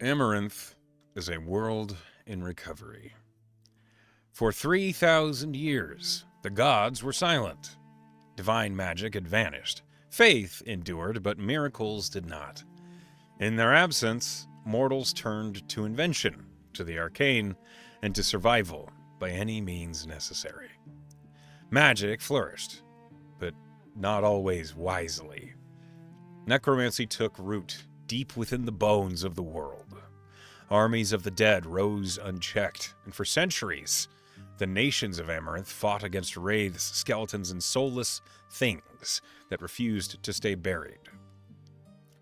Amaranth is a world in recovery. For 3,000 years, the gods were silent. Divine magic had vanished. Faith endured, but miracles did not. In their absence, mortals turned to invention, to the arcane, and to survival by any means necessary. Magic flourished, but not always wisely. Necromancy took root deep within the bones of the world. Armies of the dead rose unchecked, and for centuries, the nations of Amaranth fought against wraiths, skeletons, and soulless things that refused to stay buried.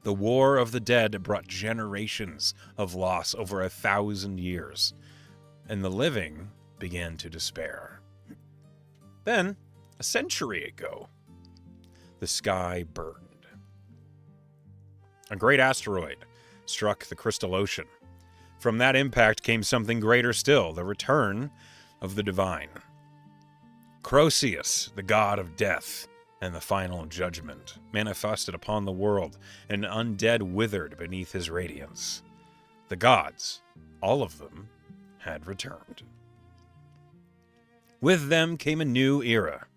The War of the Dead brought generations of loss over 1,000 years, and the living began to despair. Then, a century ago, the sky burned. A great asteroid struck the crystal ocean. From that impact came something greater still, the return of the divine. Croesus, the god of death and the final judgment, manifested upon the world, and undead withered beneath his radiance. The gods, all of them, had returned. With them came a new era.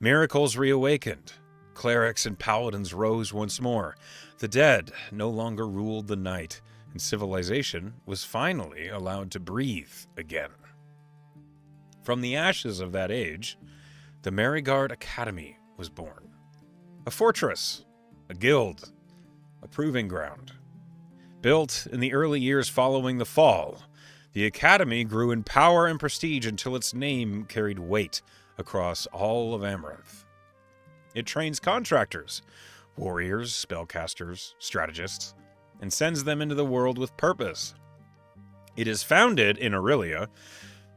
Miracles reawakened. Clerics and paladins rose once more. The dead no longer ruled the night, and civilization was finally allowed to breathe again. From the ashes of that age, the Merigard Academy was born. A fortress, a guild, a proving ground. Built in the early years following the fall, the Academy grew in power and prestige until its name carried weight across all of Amaranth. It trains contractors, warriors, spellcasters, strategists, and sends them into the world with purpose. It is founded in Aurelia,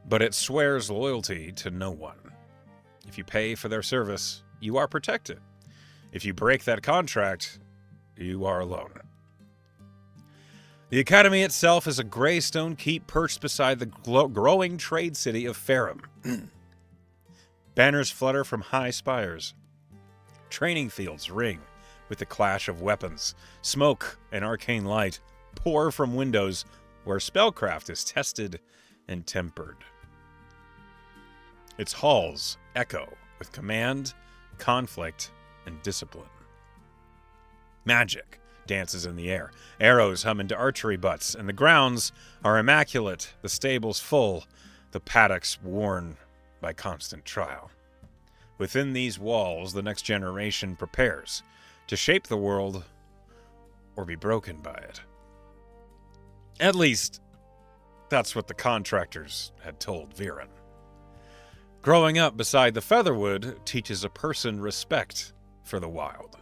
but it swears loyalty to no one. If you pay for their service, you are protected. If you break that contract, you are alone. The Academy itself is a gray stone keep perched beside the growing trade city of Virren. Banners flutter from high spires. Training fields ring with the clash of weapons. Smoke and arcane light pour from windows where spellcraft is tested and tempered. Its halls echo with command, conflict, and discipline. Magic dances in the air. Arrows hum into archery butts, and the grounds are immaculate, the stables full, the paddocks worn by constant trial. Within these walls, the next generation prepares to shape the world or be broken by it. At least, that's what the contractors had told Virren. Growing up beside the Featherwood teaches a person respect for the wild.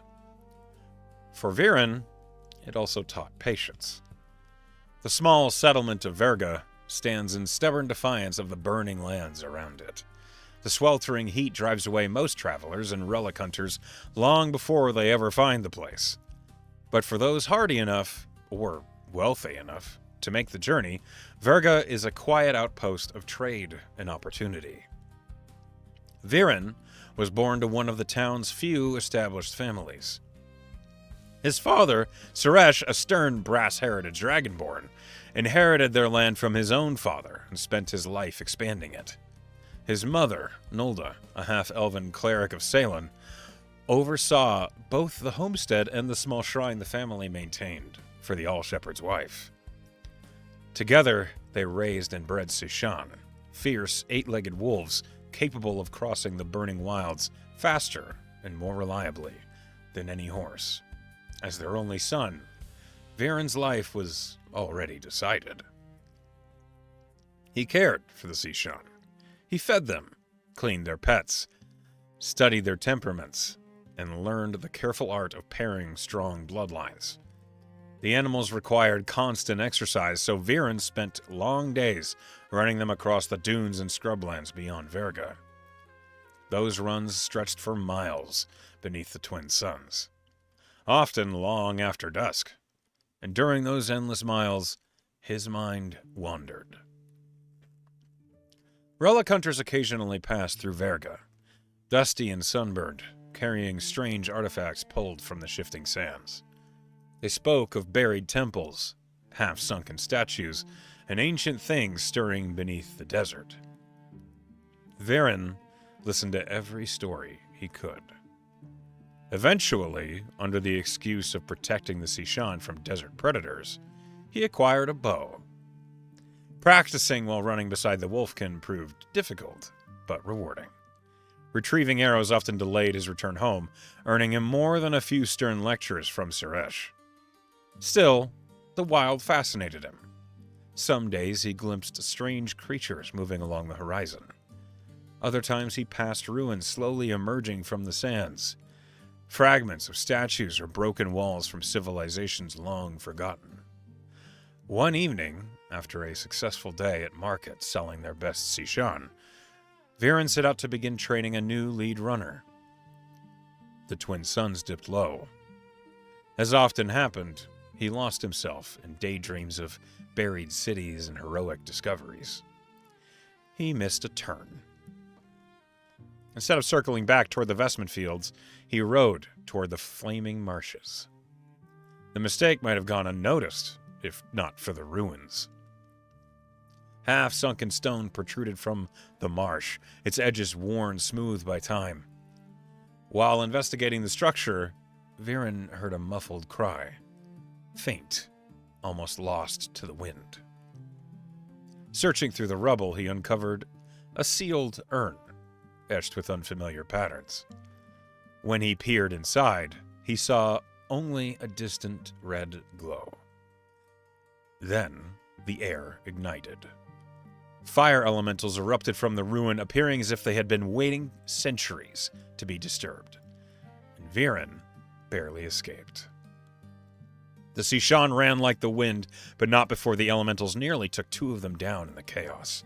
For Virren, it also taught patience. The small settlement of Verga stands in stubborn defiance of the burning lands around it. The sweltering heat drives away most travelers and relic hunters long before they ever find the place. But for those hardy enough, or wealthy enough, to make the journey, Verga is a quiet outpost of trade and opportunity. Virren was born to one of the town's few established families. His father, Suresh, a stern, brass-haired dragonborn, inherited their land from his own father and spent his life expanding it. His mother, Nolda, a half-elven cleric of Ceylon, oversaw both the homestead and the small shrine the family maintained for the All-Shepherd's wife. Together, they raised and bred Sushan, fierce, eight-legged wolves capable of crossing the burning wilds faster and more reliably than any horse. As their only son, Virren's life was already decided. He cared for the Sushan. He fed them, cleaned their pets, studied their temperaments, and learned the careful art of pairing strong bloodlines. The animals required constant exercise, so Virren spent long days running them across the dunes and scrublands beyond Verga. Those runs stretched for miles beneath the twin suns, often long after dusk, and during those endless miles, his mind wandered. Relic hunters occasionally passed through Verga, dusty and sunburned, carrying strange artifacts pulled from the shifting sands. They spoke of buried temples, half-sunken statues, and ancient things stirring beneath the desert. Virren listened to every story he could. Eventually, under the excuse of protecting the Sishan from desert predators, he acquired a bow. Practicing while running beside the wolfkin proved difficult, but rewarding. Retrieving arrows often delayed his return home, earning him more than a few stern lectures from Suresh. Still, the wild fascinated him. Some days he glimpsed strange creatures moving along the horizon. Other times he passed ruins slowly emerging from the sands, fragments of statues or broken walls from civilizations long forgotten. One evening, after a successful day at market selling their best Sishan, Virren set out to begin training a new lead runner. The twin suns dipped low. As often happened, he lost himself in daydreams of buried cities and heroic discoveries. He missed a turn. Instead of circling back toward the vestment fields, he rode toward the flaming marshes. The mistake might have gone unnoticed, if not for the ruins. Half-sunken stone protruded from the marsh, its edges worn smooth by time. While investigating the structure, Virren heard a muffled cry, faint, almost lost to the wind. Searching through the rubble, he uncovered a sealed urn, etched with unfamiliar patterns. When he peered inside, he saw only a distant red glow. Then the air ignited. Fire elementals erupted from the ruin, appearing as if they had been waiting centuries to be disturbed. And Virren barely escaped. The Sishan ran like the wind, but not before the elementals nearly took two of them down in the chaos.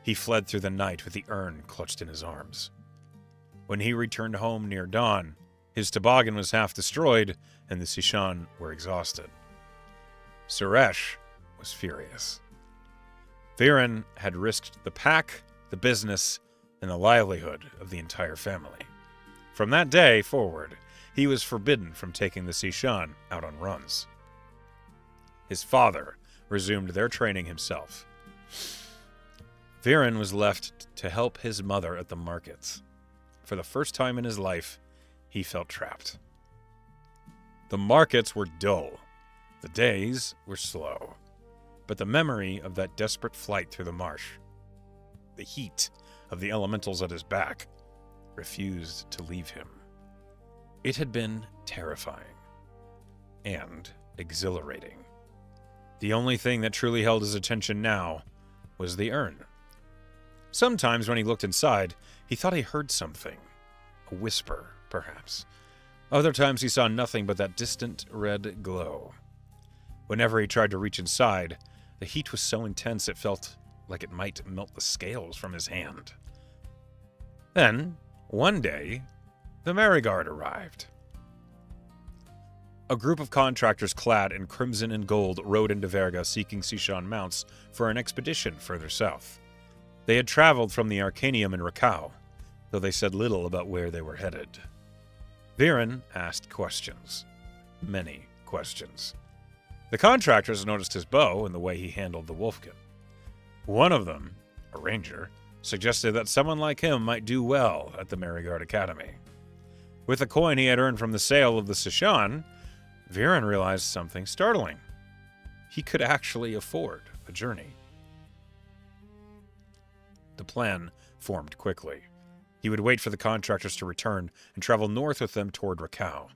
He fled through the night with the urn clutched in his arms. When he returned home near dawn, his toboggan was half destroyed, and the Sishan were exhausted. Suresh was furious. Virren had risked the pack, the business, and the livelihood of the entire family. From that day forward, he was forbidden from taking the Sishan out on runs. His father resumed their training himself. Virren was left to help his mother at the markets. For the first time in his life, he felt trapped. The markets were dull. The days were slow. But the memory of that desperate flight through the marsh, the heat of the elementals at his back, refused to leave him. It had been terrifying and exhilarating. The only thing that truly held his attention now was the urn. Sometimes when he looked inside, he thought he heard something, a whisper, perhaps. Other times he saw nothing but that distant red glow. Whenever he tried to reach inside, the heat was so intense it felt like it might melt the scales from his hand. Then, one day, the Merryguard arrived. A group of contractors clad in crimson and gold rode into Verga seeking Sishan mounts for an expedition further south. They had traveled from the Arcanium in Rakau, though they said little about where they were headed. Virren asked questions. Many questions. The contractors noticed his bow and the way he handled the wolfkin. One of them, a ranger, suggested that someone like him might do well at the Merryguard Academy. With the coin he had earned from the sale of the Sishan, Virren realized something startling. He could actually afford a journey. The plan formed quickly. He would wait for the contractors to return and travel north with them toward Rakau.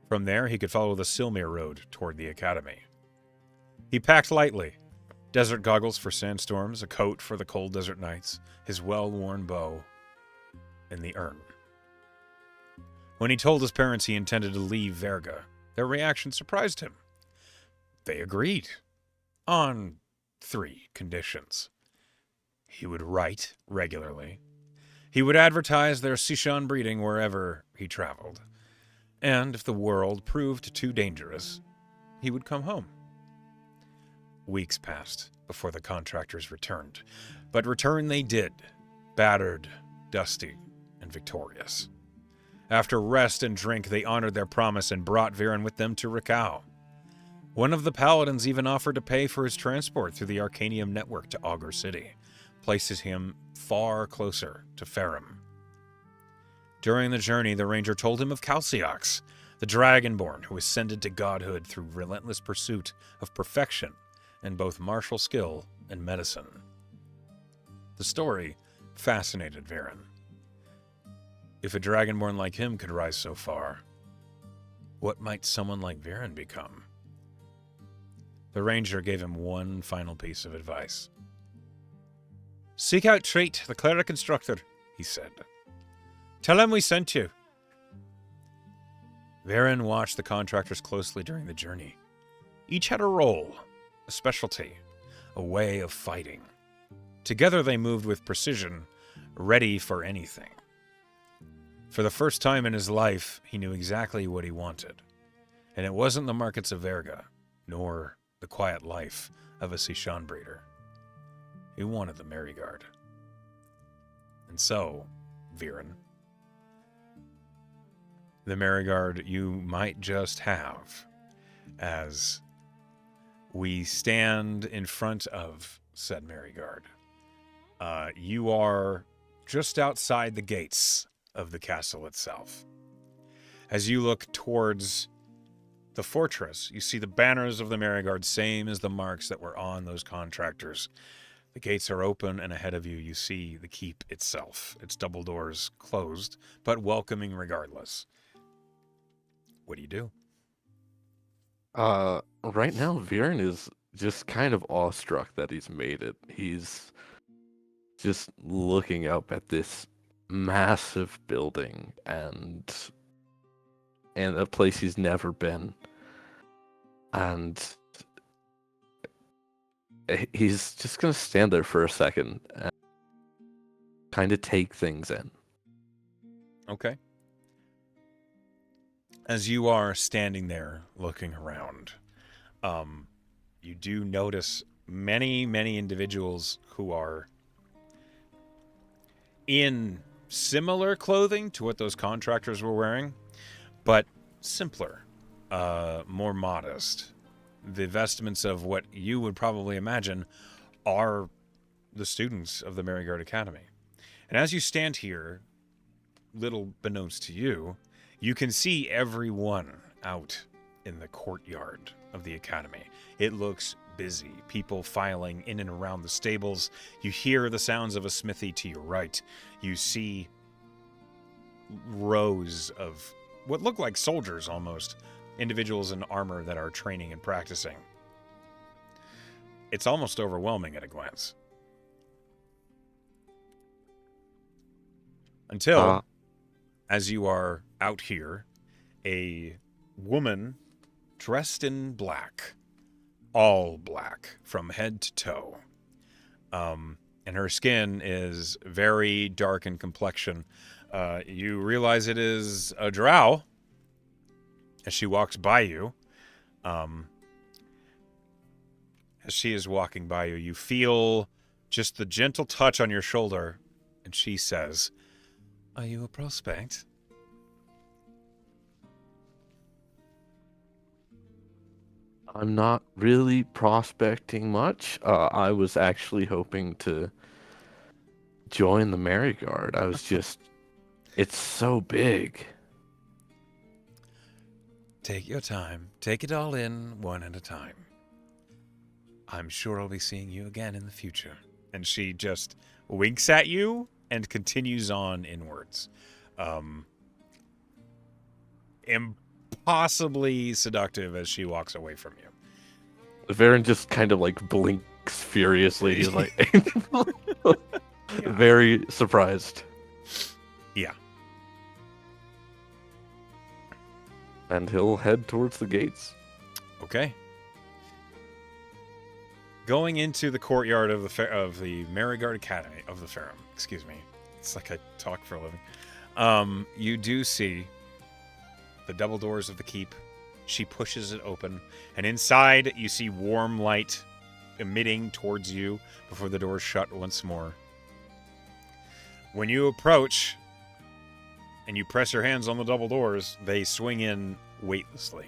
From there, he could follow the Silmir Road toward the academy. He packed lightly, desert goggles for sandstorms, a coat for the cold desert nights, his well-worn bow, and the urn. When he told his parents he intended to leave Verga, their reaction surprised him. They agreed, on 3 conditions. He would write regularly. He would advertise their Sishan breeding wherever he traveled. And if the world proved too dangerous, he would come home. Weeks passed before the contractors returned, but return they did, battered, dusty, and victorious. After rest and drink, they honored their promise and brought Virren with them to Rakau. One of the paladins even offered to pay for his transport through the Arcanium network to Augur City, places him far closer to Virren. During the journey, the ranger told him of Calciox, the dragonborn who ascended to godhood through relentless pursuit of perfection in both martial skill and medicine. The story fascinated Virren. If a dragonborn like him could rise so far, what might someone like Virren become? The ranger gave him one final piece of advice. "Seek out Treat, the cleric instructor," he said. "Tell him we sent you." Virren watched the contractors closely during the journey. Each had a role, a specialty, a way of fighting. Together they moved with precision, ready for anything. For the first time in his life, he knew exactly what he wanted. And it wasn't the markets of Verga, nor the quiet life of a Sishan breeder. He wanted the Merryguard. And so, Virren, the Merryguard you might just have, as we stand in front of said Merryguard. You are just outside the gates of the castle itself. As you look towards the fortress, you see the banners of the Merryguard, same as the marks that were on those contractors. The gates are open, and ahead of you, you see the keep itself. Its double doors closed, but welcoming regardless. What do you do? Right now, Virren is just kind of awestruck that he's made it. He's just looking up at this massive building and a place he's never been. And he's just gonna stand there for a second and kind of take things in. Okay. As you are standing there looking around, you do notice many, many individuals who are in similar clothing to what those contractors were wearing, but simpler, more modest. The vestments of what you would probably imagine are the students of the Merryguard Academy. And as you stand here, little beknownst to you, you can see everyone out in the courtyard of the academy. It looks busy, people filing in and around the stables. You hear the sounds of a smithy to your right. You see rows of what look like soldiers almost, individuals in armor that are training and practicing. It's almost overwhelming at a glance. Until, as you are out here, a woman dressed in black, all black from head to toe, and her skin is very dark in complexion. You realize it is a drow as she walks by you. As she is walking by you, you feel just the gentle touch on your shoulder, and she says, "Are you a prospect?" I'm not really prospecting much. I was actually hoping to join the Merryguard. I was just, it's so big. Take your time. Take it all in one at a time. I'm sure I'll be seeing you again in the future. And she just winks at you and continues on inwards. Impossibly seductive as she walks away from you. Virren just kind of like blinks furiously. He's like, very surprised. Yeah. And he'll head towards the gates. Okay. Going into the courtyard of the Merryguard Academy of the Virren. Excuse me. It's like I talk for a living. You do see the double doors of the keep. She pushes it open, and inside you see warm light emitting towards you before the doors shut once more. When you approach and you press your hands on the double doors, they swing in weightlessly.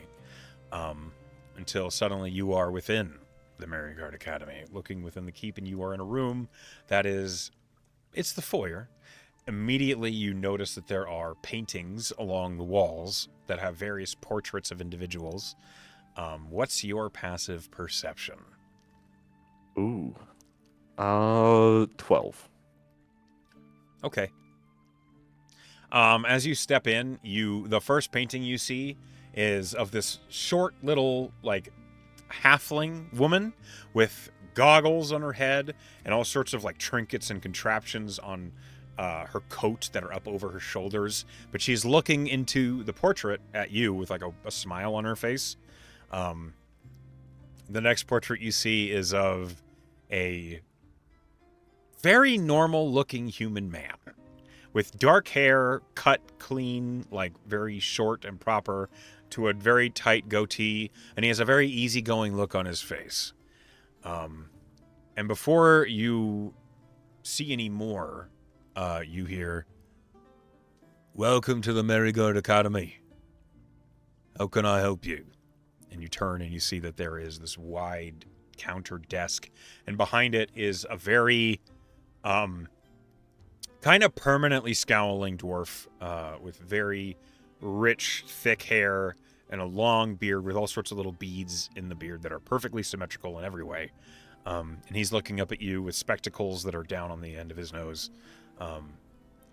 until suddenly you are within the Merryguard Academy, looking within the keep, and you are in a room that is, it's the foyer. Immediately you notice that there are paintings along the walls that have various portraits of individuals. What's your passive perception? Ooh. 12. Okay. As you step in, the first painting you see is of this short little like halfling woman with goggles on her head and all sorts of like trinkets and contraptions on her coat that are up over her shoulders. But she's looking into the portrait at you with like a smile on her face. The next portrait you see is of a very normal looking human man with dark hair cut clean, like very short and proper, to a very tight goatee, and he has a very easygoing look on his face. And before you see any more, you hear, "Welcome to the Merryguard Academy. How can I help you?" And you turn and you see that there is this wide counter desk, and behind it is a very kind of permanently scowling dwarf with very rich, thick hair and a long beard with all sorts of little beads in the beard that are perfectly symmetrical in every way. And he's looking up at you with spectacles that are down on the end of his nose.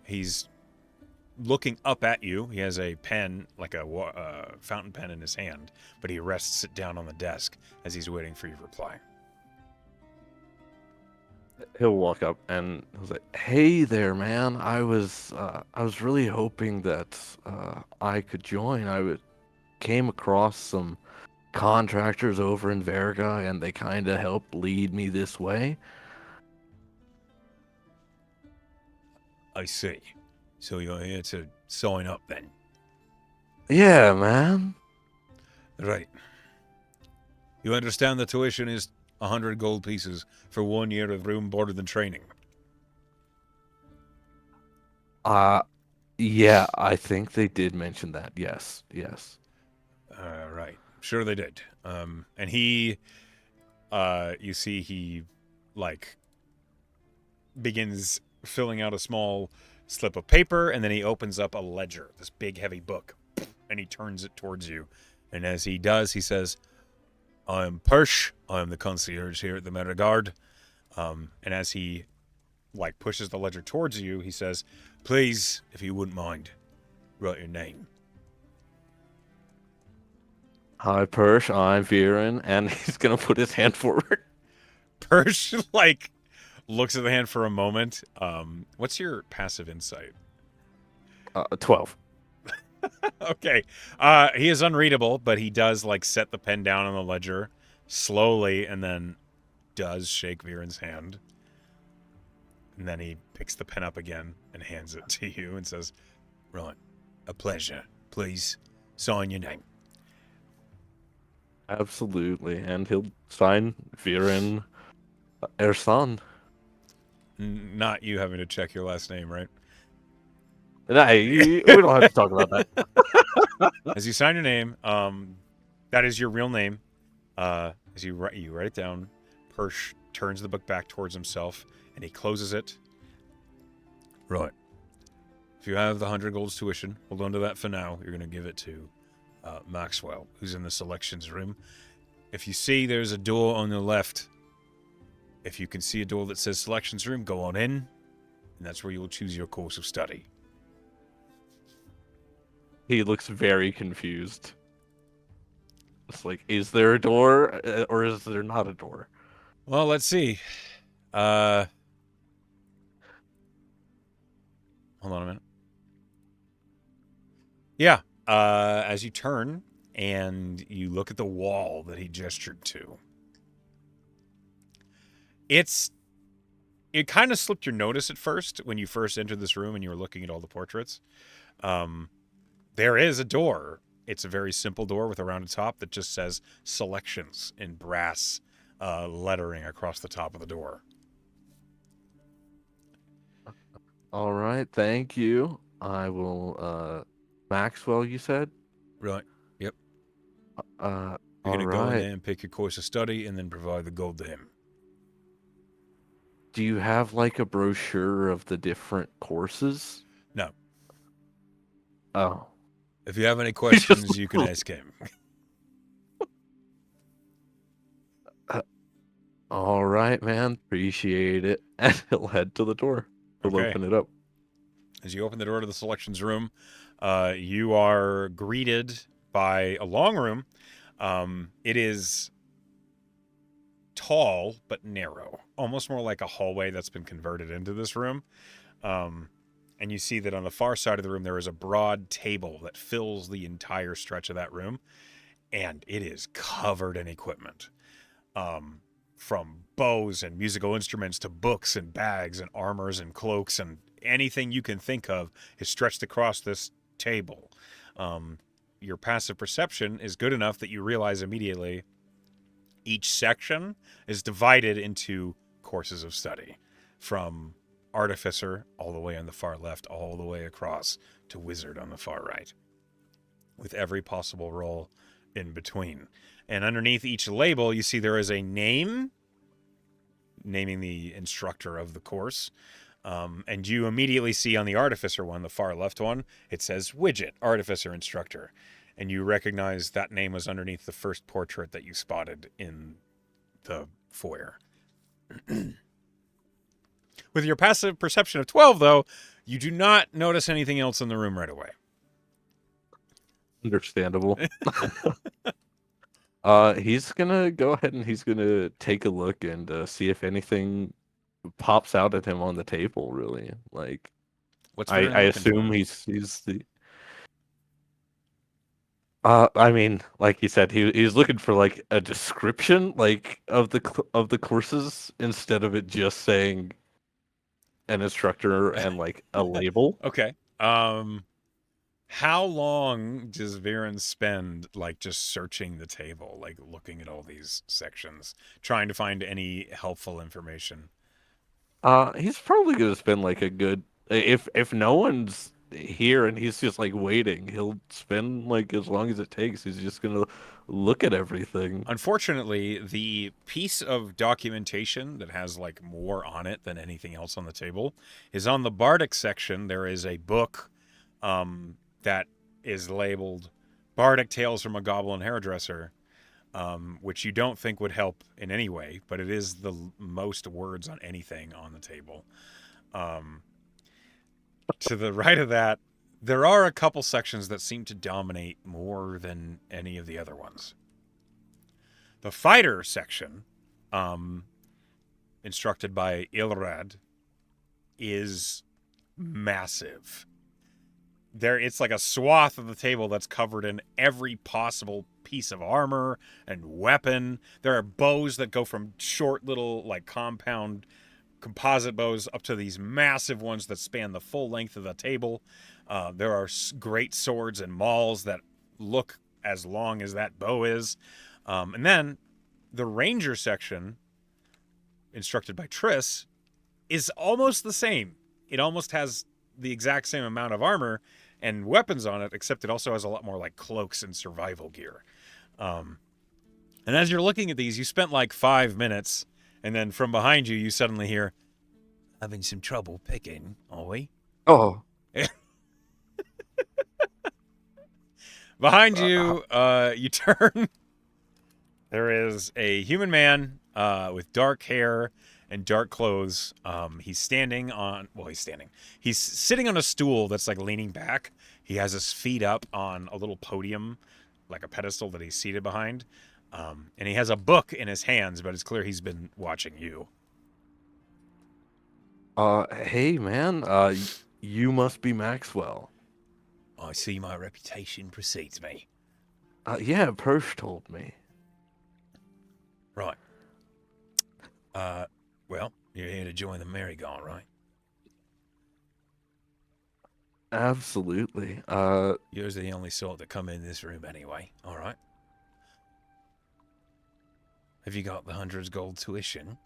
He's looking up at you. He has a pen, like a fountain pen in his hand, but he rests it down on the desk as he's waiting for your reply. He'll walk up and he'll say, "Hey there, man. I was really hoping that I could join. Came across some contractors over in Verga, and they kind of helped lead me this way." I see. So you're here to sign up then? Yeah, man. Right. You understand the tuition is 100 gold pieces for 1 year of room, board, and training. Yeah, I think they did mention that. Yes, yes. Right. Sure they did. And he, you see he, like, begins filling out a small slip of paper, and then he opens up a ledger, this big, heavy book, and he turns it towards you. And as he does, he says, "I am Persh. I am the concierge here at the Merryguard." And as he, like, pushes the ledger towards you, he says, "Please, if you wouldn't mind, write your name." Hi, Persh. I'm Virren, and he's gonna put his hand forward. Persh, like, looks at the hand for a moment. What's your passive insight? 12. Okay. He is unreadable, but he does, like, set the pen down on the ledger slowly and then does shake Viren's hand. And then he picks the pen up again and hands it to you and says, "Right, a pleasure. Please sign your name." Absolutely, and he'll sign Virren Ersan. Not you having to check your last name, right? We don't have to talk about that. As you sign your name, that is your real name. As you write it down, Persh turns the book back towards himself and he closes it. Right. If you have the 100 gold's tuition, hold on to that for now. You're going to give it to Maxwell, who's in the selections room. If you see there's a door on the left, if you can see a door that says selections room, go on in, and that's where you'll choose your course of study. He looks very confused. It's like, is there a door, or is there not a door? Well, let's see. Hold on a minute. Yeah. As you turn and you look at the wall that he gestured to, it kind of slipped your notice at first when you first entered this room and you were looking at all the portraits. There is a door. It's a very simple door with a rounded top that just says selections in brass lettering across the top of the door. All right, thank you. I will, Maxwell, you said? Right. Yep. You're All going to go in right. there and pick your course of study and then provide the gold to him. Do you have like a brochure of the different courses? No. Oh. If you have any He's just questions, you can ask him. all right, man. Appreciate it. And he'll head to the door. He'll Okay. open it up. As you open the door to the selections room, you are greeted by a long room. It is tall but narrow, almost more like a hallway that's been converted into this room. And you see that on the far side of the room, there is a broad table that fills the entire stretch of that room. And it is covered in equipment. From bows and musical instruments to books and bags and armors and cloaks and anything you can think of is stretched across this table. Your passive perception is good enough that you realize immediately each section is divided into courses of study, from artificer all the way on the far left, all the way across to wizard on the far right, with every possible role in between. And underneath each label, you see there is a name, naming the instructor of the course. And you immediately see on the artificer one, the far left one, it says Widget, Artificer Instructor. And you recognize that name was underneath the first portrait that you spotted in the foyer. With your passive perception of 12, though, you do not notice anything else in the room right away. Understandable. He's gonna go ahead and he's gonna take a look and see if anything pops out at him on the table. Really, like What's I Virren looking assume for? he's the. I mean, like he said, he's looking for like a description, like of the courses instead of it just saying an instructor and like a label. Okay. How long does Virren spend, like, just searching the table, like, looking at all these sections, trying to find any helpful information? He's probably gonna spend like a good if no one's here and he's just like waiting, he'll spend like as long as it takes. He's just gonna look at everything. Unfortunately, the piece of documentation that has, like, more on it than anything else on the table is on the Bardic section. There is a book that is labeled Bardic Tales from a Goblin Hairdresser, which you don't think would help in any way, but it is the most words on anything on the table. To the right of that, there are a couple sections that seem to dominate more than any of the other ones. The fighter section, instructed by Ilrad, is massive. It's like a swath of the table that's covered in every possible piece of armor and weapon. There are bows that go from short little, like, compound composite bows up to these massive ones that span the full length of the table. There are great swords and mauls that look as long as that bow is. And then the ranger section, instructed by Triss, is almost the same. It almost has the exact same amount of armor and weapons on it, except it also has a lot more, like, cloaks and survival gear. And as you're looking at these, you spent like 5 minutes, and then from behind you, you suddenly hear, "Having some trouble picking, are we?" Oh, Behind you, you turn. There is a human man with dark hair and dark clothes. He's standing on. Well, he's standing. He's sitting on a stool that's, like, leaning back. He has his feet up on a little podium, like a pedestal that he's seated behind. And he has a book in his hands, but it's clear he's been watching you. hey man, you must be Maxwell. I see my reputation precedes me. Yeah, Persh told me. Right. Well, you're here to join the merry-go-round, right? Absolutely. You're the only sort that come in this room anyway, all right? Have you got the 100's gold tuition?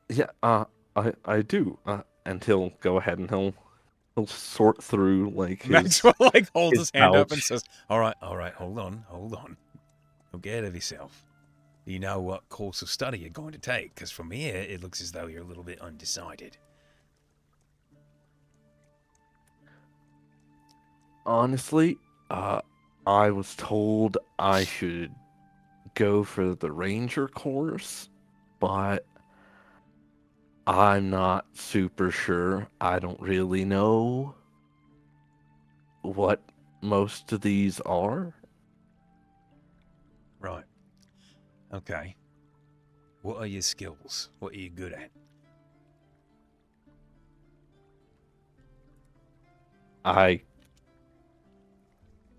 Yeah, I do. And he'll go ahead and he'll sort through like Maxwell, like, holds his his hand up and pouch. says, all right, hold on. Don't get ahead of yourself. Do you know what course of study you're going to take? Because from here, it looks as though you're a little bit undecided. Honestly, I was told I should go for the ranger course, but I'm not super sure. I don't really know what most of these are. Right. Okay. What are your skills? What are you good at? I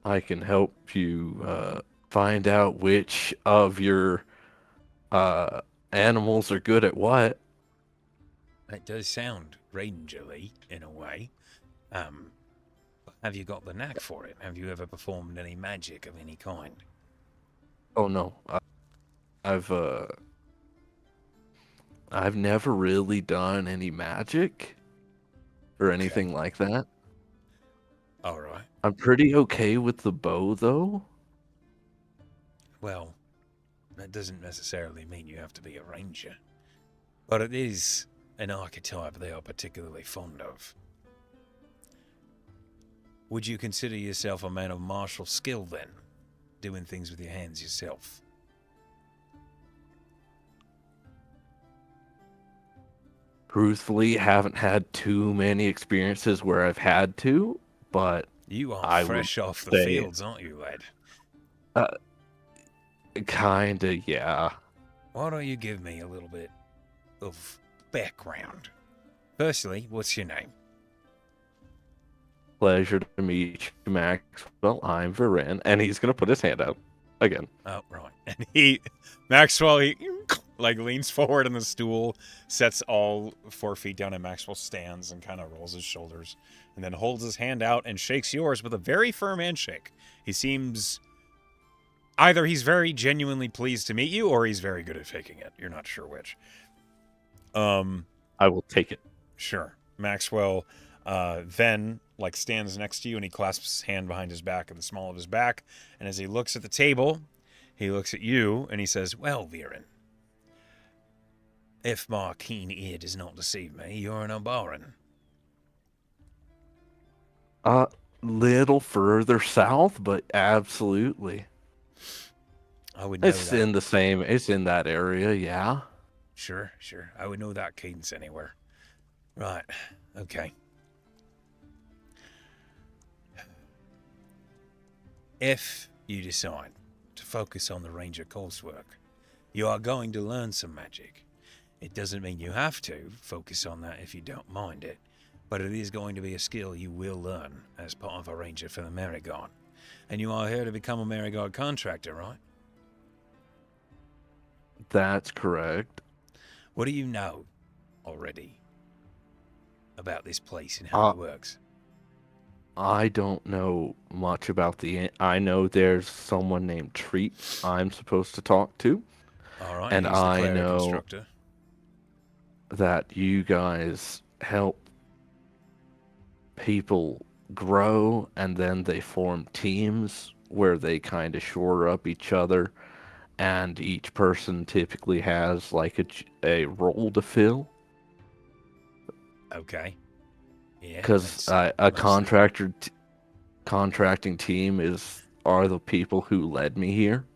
I can help you find out which of your uh, animals are good at what. It does sound rangerly in a way. Have you got the knack for it? Have you ever performed any magic of any kind? Oh no, I've uh, I've never really done any magic or Okay. anything like that. All right. I'm pretty okay with the bow though. Well, that doesn't necessarily mean you have to be a ranger, but it is an archetype they are particularly fond of. Would you consider yourself a man of martial skill then? Doing things with your hands yourself? Truthfully, haven't had too many experiences where I've had to, but You are I would fresh off the say, fields, aren't you, lad? uh, kinda, yeah. Why don't you give me a little bit of background? Firstly, what's your name? Pleasure to meet you, Maxwell. I'm Virren, and he's gonna put his hand out again. Oh, right. And Maxwell, like leans forward on the stool, sets all 4 feet down, and Maxwell stands and kind of rolls his shoulders, and then holds his hand out and shakes yours with a very firm handshake. He seems either he's very genuinely pleased to meet you, or he's very good at faking it. You're not sure which. I will take it. Sure. Maxwell then stands next to you, and he clasps his hand behind his back at the small of his back. And as he looks at the table, he looks at you and he says, "Well, Virren, if my keen ear does not deceive me, you're an Arbaran." Little further south, but absolutely. I would know It's that. in the same. It's in that area, yeah. Sure. I would know that cadence anywhere. Right. Okay. If you decide to focus on the ranger coursework, you are going to learn some magic. It doesn't mean you have to focus on that if you don't mind it, but it is going to be a skill you will learn as part of a ranger for the Merigard. And you are here to become a Merigard contractor, right? That's correct. What do you know already about this place and how Uh, it works? I don't know much about I know there's someone named Treat I'm supposed to talk to, All right, and he's the I cleric know instructor. that you guys help people grow, and then they form teams where they kind of shore up each other, and each person typically has like a role to fill. Okay. Yeah, Because that's a mostly right. contracting team are the people who led me here.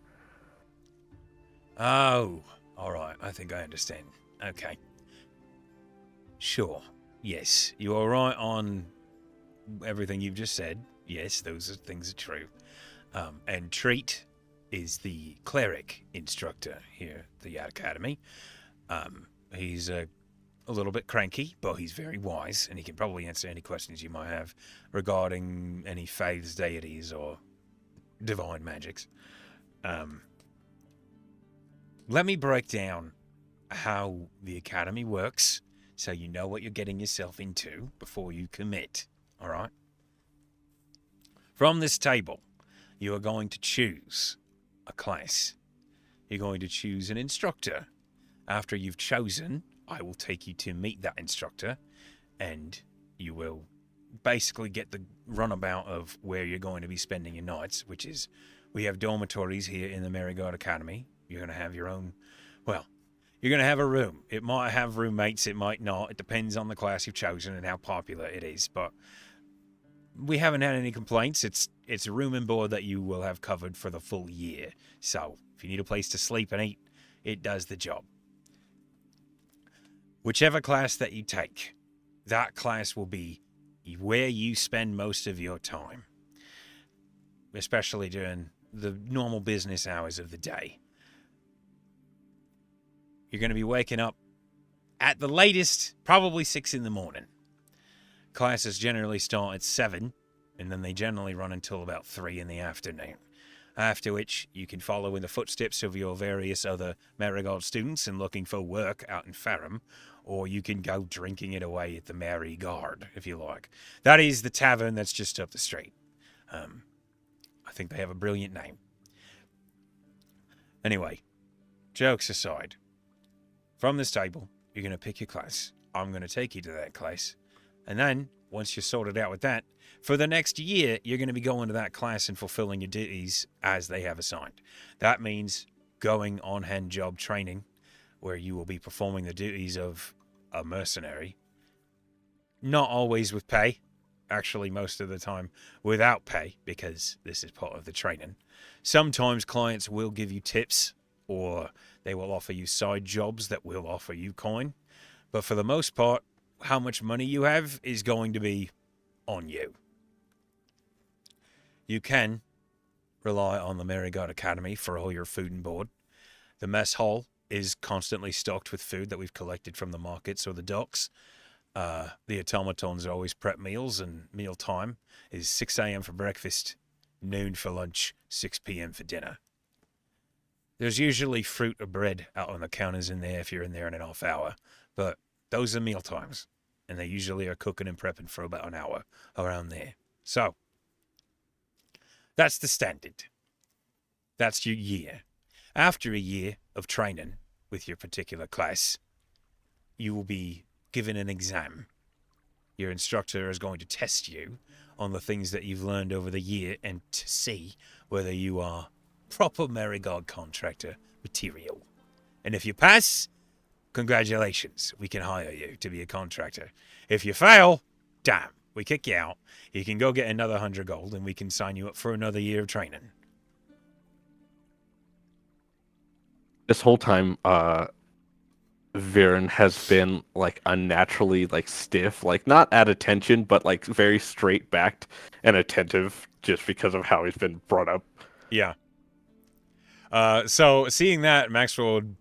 Oh, all right. I think I understand. Okay. Sure. Yes, you are right on everything you've just said. Yes, those things are true. And Treat is the cleric instructor here at the academy. He's a little bit cranky, but he's very wise, and he can probably answer any questions you might have regarding any faiths, deities, or divine magics. Let me break down how the academy works so you know what you're getting yourself into before you commit. All right? From this table, you are going to choose a class. You're going to choose an instructor. After you've chosen, I will take you to meet that instructor, and you will basically get the runabout of where you're going to be spending your nights, which is We have dormitories here in the Merigard Academy. You're going to have your own, well, you're going to have a room. It might have roommates, it might not. It depends on the class you've chosen and how popular it is. But we haven't had any complaints. It's a room and board that you will have covered for the full year. So if you need a place to sleep and eat, it does the job. Whichever class that you take, that class will be where you spend most of your time, especially during the normal business hours of the day. You're going to be waking up at the latest, probably 6 in the morning. Classes generally start at 7, and then they generally run until about 3 in the afternoon. After which, you can follow in the footsteps of your various other Merigard students and looking for work out in Virren, or you can go drinking it away at the Merigard, if you like. That is the tavern that's just up the street. I think they have a brilliant name. Anyway, jokes aside, from this table, you're going to pick your class. I'm going to take you to that class. And then, once you're sorted out with that, for the next year, you're going to be going to that class and fulfilling your duties as they have assigned. That means going on-hand job training, where you will be performing the duties of a mercenary. Not always with pay. Actually, most of the time without pay, because this is part of the training. Sometimes clients will give you tips, or they will offer you side jobs that will offer you coin. But for the most part, how much money you have is going to be on you. You can rely on the Merigard Academy for all your food and board. The mess hall is constantly stocked with food that we've collected from the markets or the docks. The automatons always prep meals, and meal time is 6 a.m. for breakfast, noon for lunch, 6 p.m. for dinner. There's usually fruit or bread out on the counters in there if you're in there in an half hour, but those are meal times, and they usually are cooking and prepping for about an hour around there. So, that's the standard. That's your year. After a year of training with your particular class, you will be given an exam. Your instructor is going to test you on the things that you've learned over the year and to see whether you are proper Merigard contractor material. And if you pass, congratulations, we can hire you to be a contractor. If you fail, damn, we kick you out. You can go get another 100 gold and we can sign you up for another year of training. This whole time, Virren has been like unnaturally like stiff, like not at attention, but like very straight backed and attentive just because of how he's been brought up. Yeah. So seeing that, Maxwell would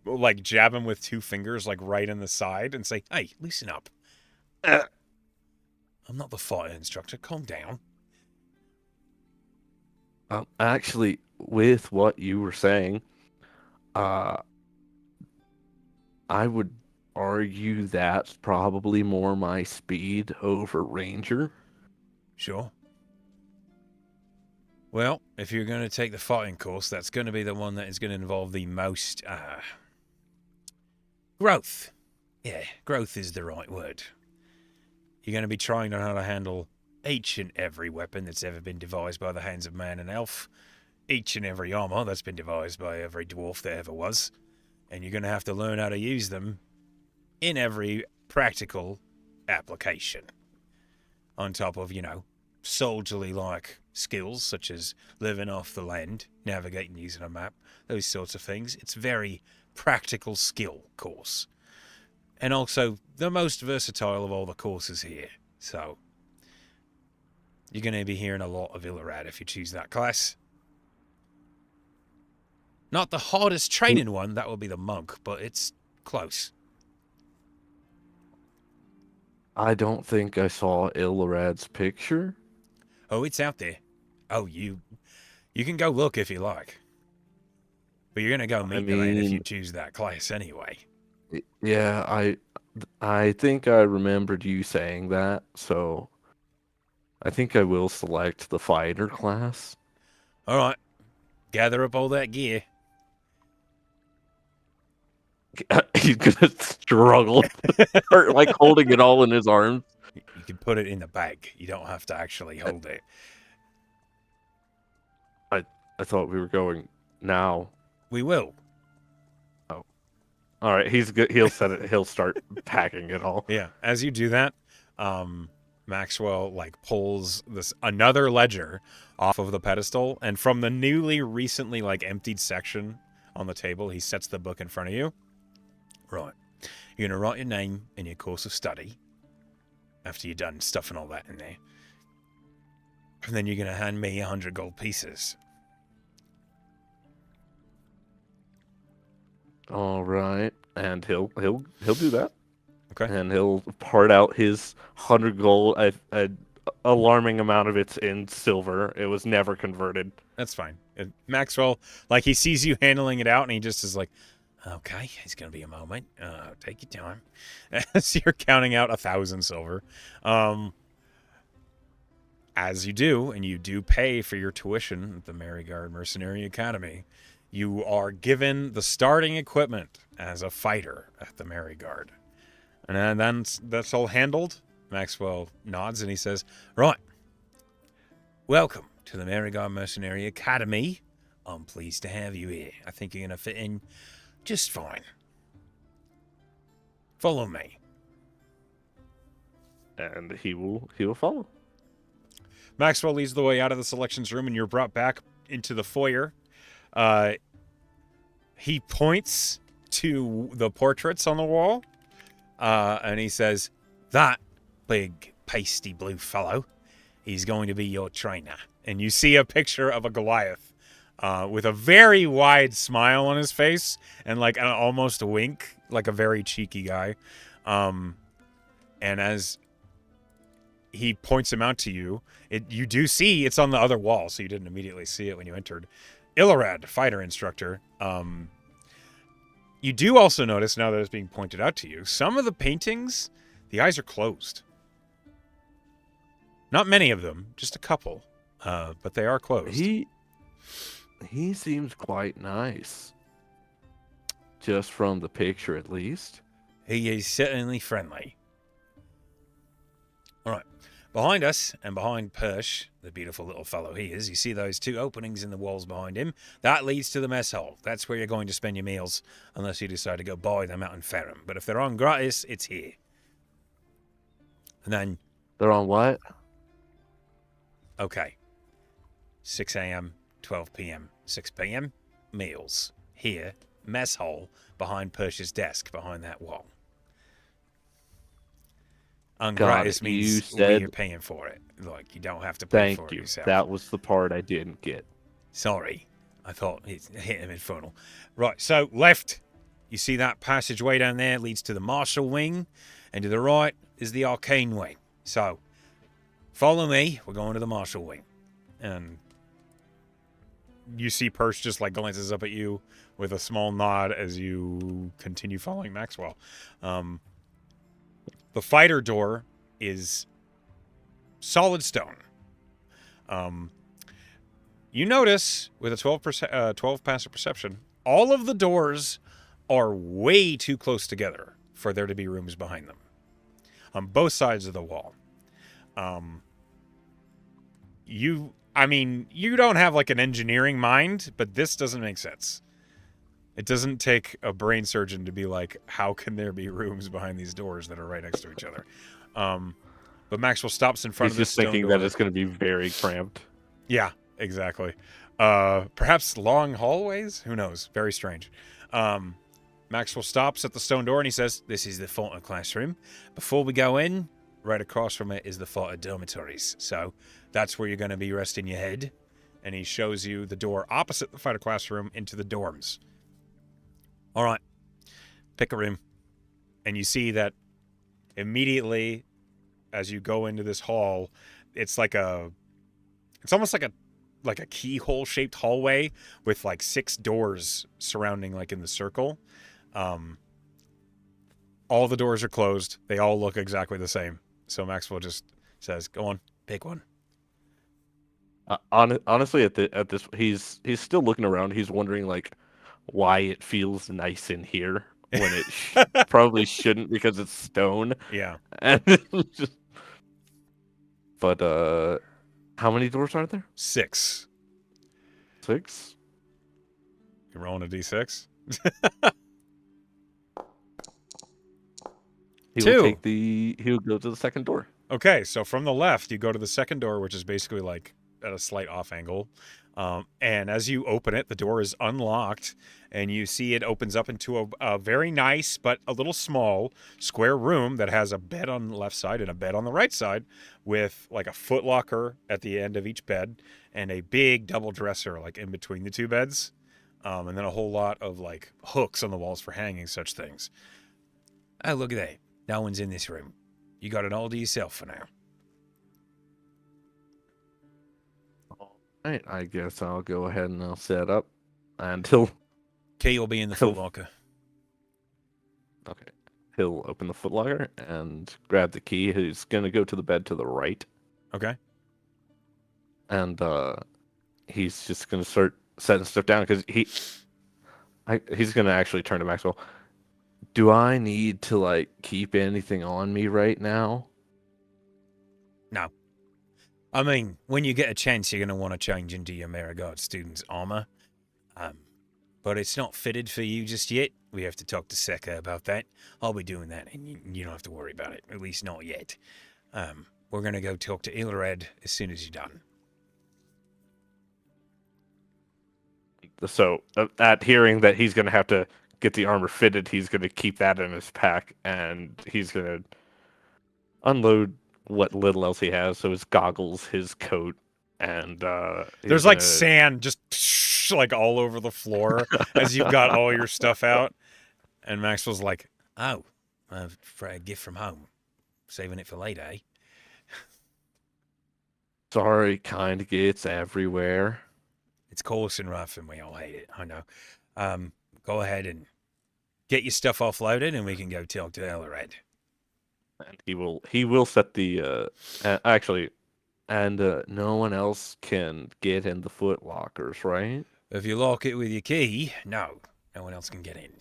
like jab him with 2 fingers like right in the side and say, "Hey, loosen up. I'm not the fire instructor. Calm down." Actually, with what you were saying, I would argue that's probably more my speed over Ranger. Sure. Well, if you're going to take the fighting course, that's going to be the one that is going to involve the most growth. Yeah, growth is the right word. You're going to be trying to know how to handle each and every weapon that's ever been devised by the hands of man and elf, each and every armor that's been devised by every dwarf there ever was, and you're going to have to learn how to use them in every practical application. On top of, soldierly-like skills, such as living off the land, navigating using a map, those sorts of things. It's very practical skill course. And also the most versatile of all the courses here. So, you're going to be hearing a lot of Illerad if you choose that class. Not the hardest training one, that will be the monk, but it's close. I don't think I saw Ilrad's picture. Oh, it's out there. Oh, you can go look if you like. But you're going to go meet the man if you choose that class anyway. Yeah, I think I remembered you saying that, so I think I will select the fighter class. All right. Gather up all that gear. He's gonna struggle, or like holding it all in his arms. You can put it in the bag. You don't have to actually hold it. I thought we were going now. We will. Oh, all right. He's good. He'll set it. He'll start packing it all. Yeah. As you do that, Maxwell like pulls this another ledger off of the pedestal, and from the recently like emptied section on the table, he sets the book in front of you. Right. You're gonna write your name and your course of study after you're done stuffing all that in there, and then you're gonna hand me 100 gold pieces. All right, and he'll do that. Okay. And he'll part out his 100 gold. A alarming amount of it's in silver. It was never converted. That's fine. Maxwell, like, he sees you handling it out, and he just is like, okay, it's going to be a moment. Take your time. As you're counting out 1,000 silver. As you do, and you do pay for your tuition at the Maryguard Mercenary Academy, you are given the starting equipment as a fighter at the Maryguard. And then that's all handled. Maxwell nods and he says, right, welcome to the Maryguard Mercenary Academy. I'm pleased to have you here. I think you're going to fit in just fine. Follow me. And he will follow. Maxwell leads the way out of the selections room, and you're brought back into the foyer. He points to the portraits on the wall, and he says, that big, pasty blue fellow, he's going to be your trainer. And you see a picture of a Goliath with a very wide smile on his face and like an almost a wink, like a very cheeky guy. And as he points him out to you, you do see it's on the other wall, so you didn't immediately see it when you entered. Illarad, fighter instructor. You do also notice, now that it's being pointed out to you, some of the paintings, the eyes are closed. Not many of them, just a couple, but they are closed. He seems quite nice, just from the picture at least. He is certainly friendly. All right. Behind us and behind Persh, the beautiful little fellow he is, you see those two openings in the walls behind him. That leads to the mess hall. That's where you're going to spend your meals, unless you decide to go buy them out in Ferrum. But if they're on gratis, it's here. And then... They're on what? Okay. 6 a.m., 12 p.m., 6 p.m., meals. Here, mess hall, behind Persh's desk, behind that wall. Gratis means we're paying for it. Like, you don't have to pay for it yourself. That was the part I didn't get. Sorry. I thought it hit him infernal. Right, so left. You see that passageway down there leads to the martial wing, and to the right is the arcane wing. So, follow me. We're going to the martial wing. And you see Persh just like glances up at you with a small nod as you continue following Maxwell. The fighter door is solid stone. You notice, with a 12 passive perception, all of the doors are way too close together for there to be rooms behind them. On both sides of the wall. You don't have like an engineering mind, but this doesn't make sense. It doesn't take a brain surgeon to be like, how can there be rooms behind these doors that are right next to each other? But Maxwell stops in front of the stone door. He's just thinking that it's going to be very cramped. Yeah, exactly. Perhaps long hallways? Who knows? Very strange. Maxwell stops at the stone door and he says, this is the fighter classroom. Before we go in, right across from it is the fighter dormitories. So that's where you're going to be resting your head. And he shows you the door opposite the fighter classroom into the dorms. All right, pick a room. And you see that immediately as you go into this hall, it's almost like a keyhole shaped hallway with like 6 doors surrounding like in the circle. All the doors are closed. They all look exactly the same. So Maxwell just says, go on, pick one. Honestly, at this, he's still looking around. He's wondering like why it feels nice in here when it probably shouldn't because it's stone. Yeah. And but how many doors are there? 6. 6. You're rolling a d6. He will 2. He'll go to the second door. Okay, so from the left, you go to the second door, which is basically like at a slight off angle. And as you open it, the door is unlocked, and you see it opens up into a very nice but a little small square room that has a bed on the left side and a bed on the right side, with like a footlocker at the end of each bed and a big double dresser like in between the two beds, and then a whole lot of like hooks on the walls for hanging such things. Oh, look at that! No one's in this room. You got it all to yourself for now. All right, I guess I'll go ahead and I'll set up until Key will be in the footlocker. Okay. He'll open the footlocker and grab the key. He's gonna go to the bed to the right, Okay. and he's just gonna start setting stuff down because he's gonna actually turn to Maxwell. Do I need to like keep anything on me right now? No. I mean, when you get a chance, you're going to want to change into your Merigard student's armor. But it's not fitted for you just yet. We have to talk to Seka about that. I'll be doing that, and you don't have to worry about it. At least not yet. We're going to go talk to Ilred as soon as you're done. So at hearing that he's gonna have to get the armor fitted, he's gonna keep that in his pack, and he's gonna unload what little else he has. So his goggles, his coat, and there's like sand just like all over the floor as you've got all your stuff out. And Maxwell's like, "Oh, for a gift from home, saving it for later, eh?" Sorry, kind of gets everywhere. It's coarse and rough, and we all hate it. I know. Go ahead and get your stuff offloaded, and we can go talk to Elred. And he will set the actually, and no one else can get in the foot lockers, right? If you lock it with your key, no one else can get in.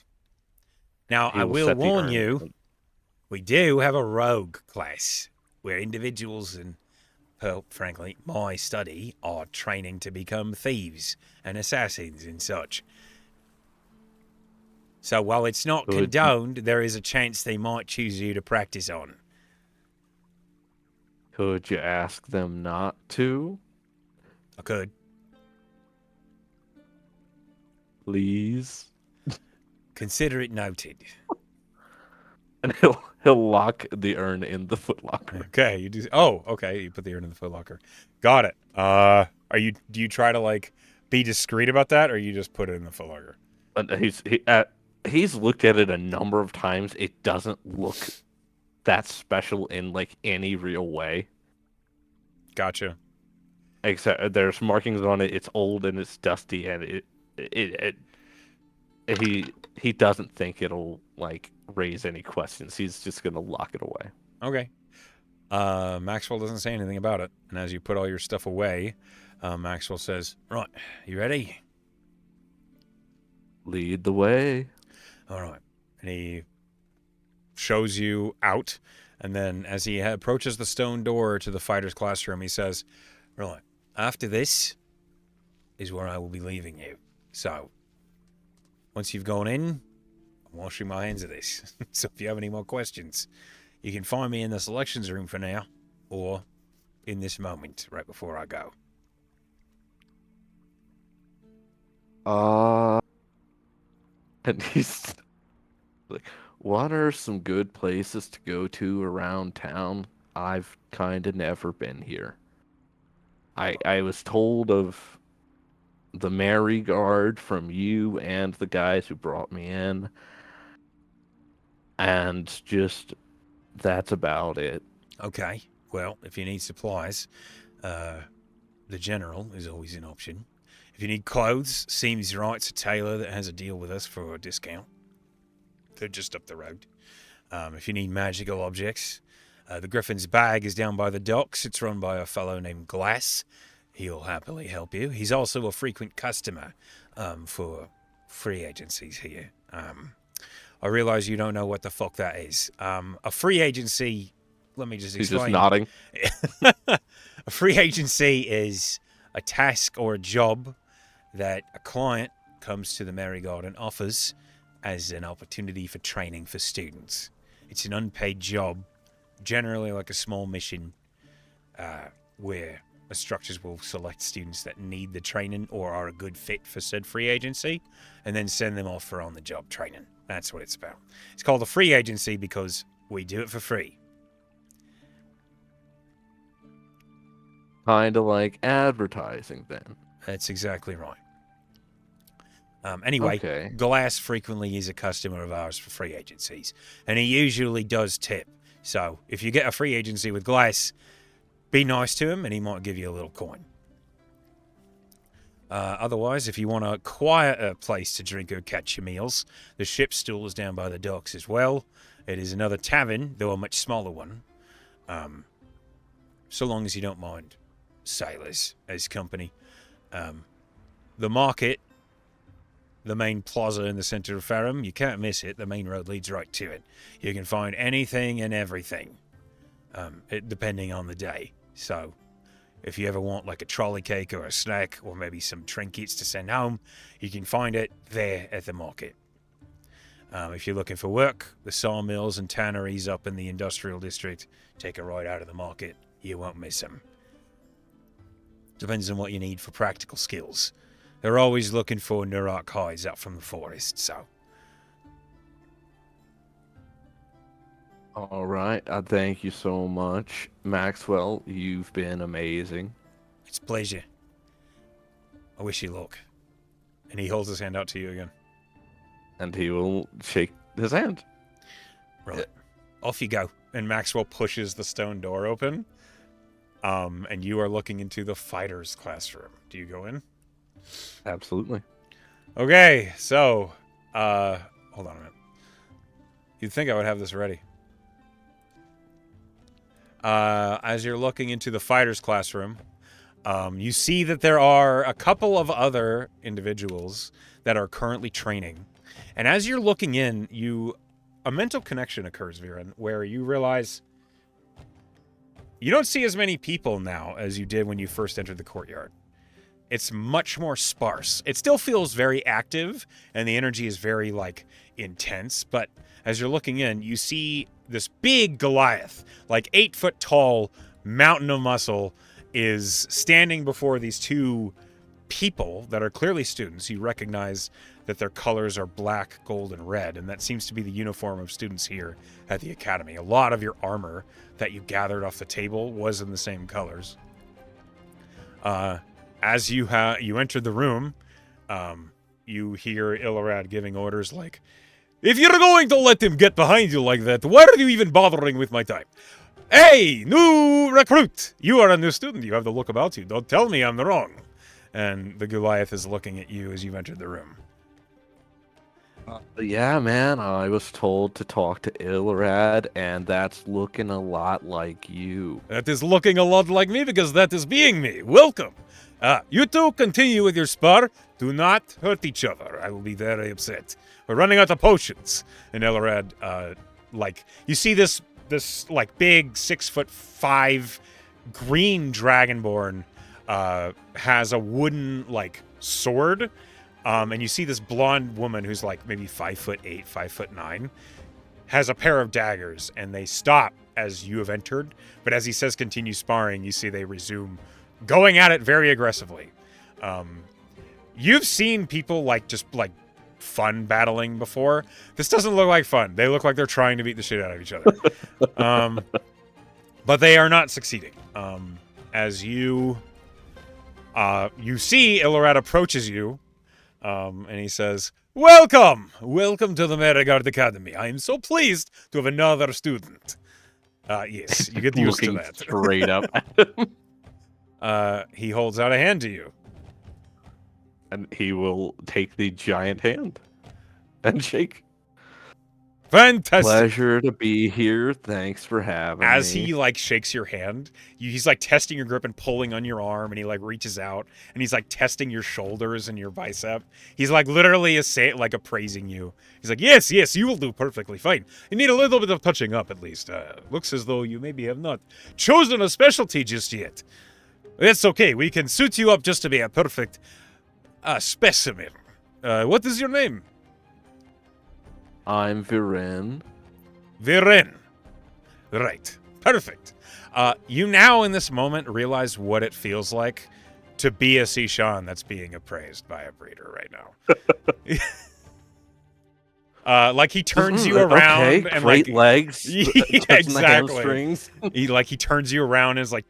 Now, He I will will set the warn urn. you, we do have a rogue class where individuals and, well, frankly, my study are training to become thieves and assassins and such. So while it's not condoned, there is a chance they might choose you to practice on. Could you ask them not to, I could. please? Consider it noted. And he'll lock the urn in the footlocker. Okay, you do. Oh, okay. You put the urn in the footlocker. Got it. Do you try to like be discreet about that, or you just put it in the footlocker? He's looked at it a number of times. It doesn't look that special in like any real way. Gotcha. Except there's markings on it. It's old and it's dusty, and he doesn't think it'll like raise any questions. He's just gonna lock it away. Okay. Maxwell doesn't say anything about it, and as you put all your stuff away, Maxwell says, "Right, you ready?" Lead the way. All right. And he shows you out, and then as he approaches the stone door to the fighter's classroom, he says, "Right, after this is where I will be leaving you. So, once you've gone in, I'm washing my hands of this. So if you have any more questions, you can find me in the selections room for now, or in this moment, right before I go." And he's like, what are some good places to go to around town? I've kind of never been here. I was told of the Mary Guard from you and the guys who brought me in, and just that's about it. Okay. Well, if you need supplies, the general is always an option. If you need clothes, seems right's a tailor that has a deal with us for a discount. They're just up the road. If you need magical objects, the Griffin's bag is down by the docks. It's run by a fellow named Glass. He'll happily help you. He's also a frequent customer for free agencies here. I realize you don't know what the fuck that is. A free agency, let me just explain. He's just nodding. A free agency is a task or a job that a client comes to the Marigold and offers as an opportunity for training for students. It's an unpaid job, generally like a small mission, where structures will select students that need the training or are a good fit for said free agency, and then send them off for on-the-job training. That's what it's about. It's called a free agency because we do it for free. Kind of like advertising, then. That's exactly right. Anyway, Okay. Glass frequently is a customer of ours for free agencies, and he usually does tip. So if you get a free agency with Glass, be nice to him, and he might give you a little coin. Otherwise, if you want a quieter place to drink or catch your meals, the ship stool is down by the docks as well. It is another tavern, though a much smaller one. So long as you don't mind sailors as company. The market, the main plaza in the center of Farum, you can't miss it. The main road leads right to it. You can find anything and everything, depending on the day. So, if you ever want like a trolley cake or a snack or maybe some trinkets to send home, you can find it there at the market. If you're looking for work, the sawmills and tanneries up in the industrial district take a ride out of the market. You won't miss them. Depends on what you need for practical skills. They're always looking for Nurok hides out from the forest, so. All right. Thank you so much, Maxwell. You've been amazing. It's a pleasure. I wish you luck. And he holds his hand out to you again. And he will shake his hand. Right. Off you go. And Maxwell pushes the stone door open. And you are looking into the fighter's classroom. Do you go in? Absolutely. Okay, so, hold on a minute. You'd think I would have this ready. As you're looking into the fighter's classroom, you see that there are a couple of other individuals that are currently training. And as you're looking in, a mental connection occurs, Virren, where you realize you don't see as many people now as you did when you first entered the courtyard. It's much more sparse. It still feels very active, and the energy is very, intense. But as you're looking in, you see this big Goliath, 8 foot tall mountain of muscle, is standing before these two people that are clearly students. You recognize that their colors are black, gold, and red, and that seems to be the uniform of students here at the academy. A lot of your armor that you gathered off the table was in the same colors. As you entered the room, you hear Illarad giving orders like, "If you're going to let him get behind you like that, why are you even bothering with my time? Hey, new recruit! You are a new student. You have the look about you. Don't tell me I'm wrong." And the Goliath is looking at you as you've entered the room. Yeah, man, I was told to talk to Ilrad, and that's looking a lot like you. That is looking a lot like me because that is being me. Welcome. You two continue with your spar. Do not hurt each other. I will be very upset. We're running out of potions. And Ilrad, you see this big 6'5" green dragonborn has a wooden sword. And you see this blonde woman who's maybe 5'8", 5'9", has a pair of daggers, and they stop as you have entered. But as he says continue sparring, you see they resume going at it very aggressively. You've seen people just fun battling before. This doesn't look like fun. They look like they're trying to beat the shit out of each other. But they are not succeeding. As you see Illarad approaches you, and he says, Welcome to the Merigard Academy. I am so pleased to have another student. Yes, you get used to that. Straight up at him. He holds out a hand to you. And he will take the giant hand and shake. Fantastic. Pleasure to be here. Thanks for having me. As he shakes your hand, he's testing your grip and pulling on your arm, and he reaches out and he's testing your shoulders and your bicep. He's literally appraising you. He's yes, you will do perfectly fine. You need a little bit of touching up at least. Looks as though you maybe have not chosen a specialty just yet. That's okay. We can suit you up just to be a perfect A specimen. What is your name? I'm Virren. Virren. Right. Perfect. You now, in this moment, realize what it feels like to be a Sishan that's being appraised by a breeder right now. Like he turns you around Okay, and great like legs, yeah, touching the exactly. hamstrings. He turns you around and is like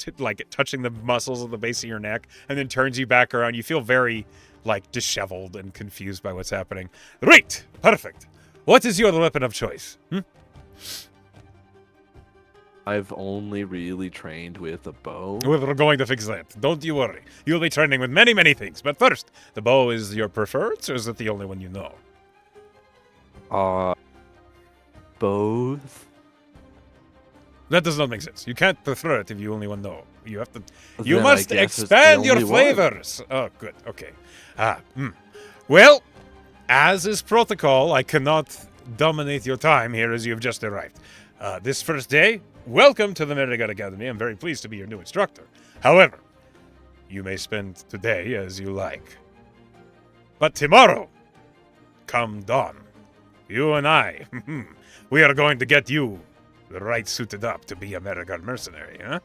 touching the muscles of the base of your neck, and then turns you back around. You feel very like disheveled and confused by what's happening. Right. Perfect. What is your weapon of choice? I've only really trained with a bow. We're going to fix that. Don't you worry. You'll be training with many, many things. But first, the bow is your preferred, or is it the only one you know? Both. That does not make sense. You can't prefer it if you only one know. You have to. You Then I must guess it's the expand your only one. flavors. Oh, good. Okay. Well, as is protocol, I cannot dominate your time here as you have just arrived. This first day, welcome to the Merigar Academy. I'm very pleased to be your new instructor. However, you may spend today as you like. But tomorrow, come dawn, you and I, we are going to get you right suited up to be a Merigar mercenary, huh?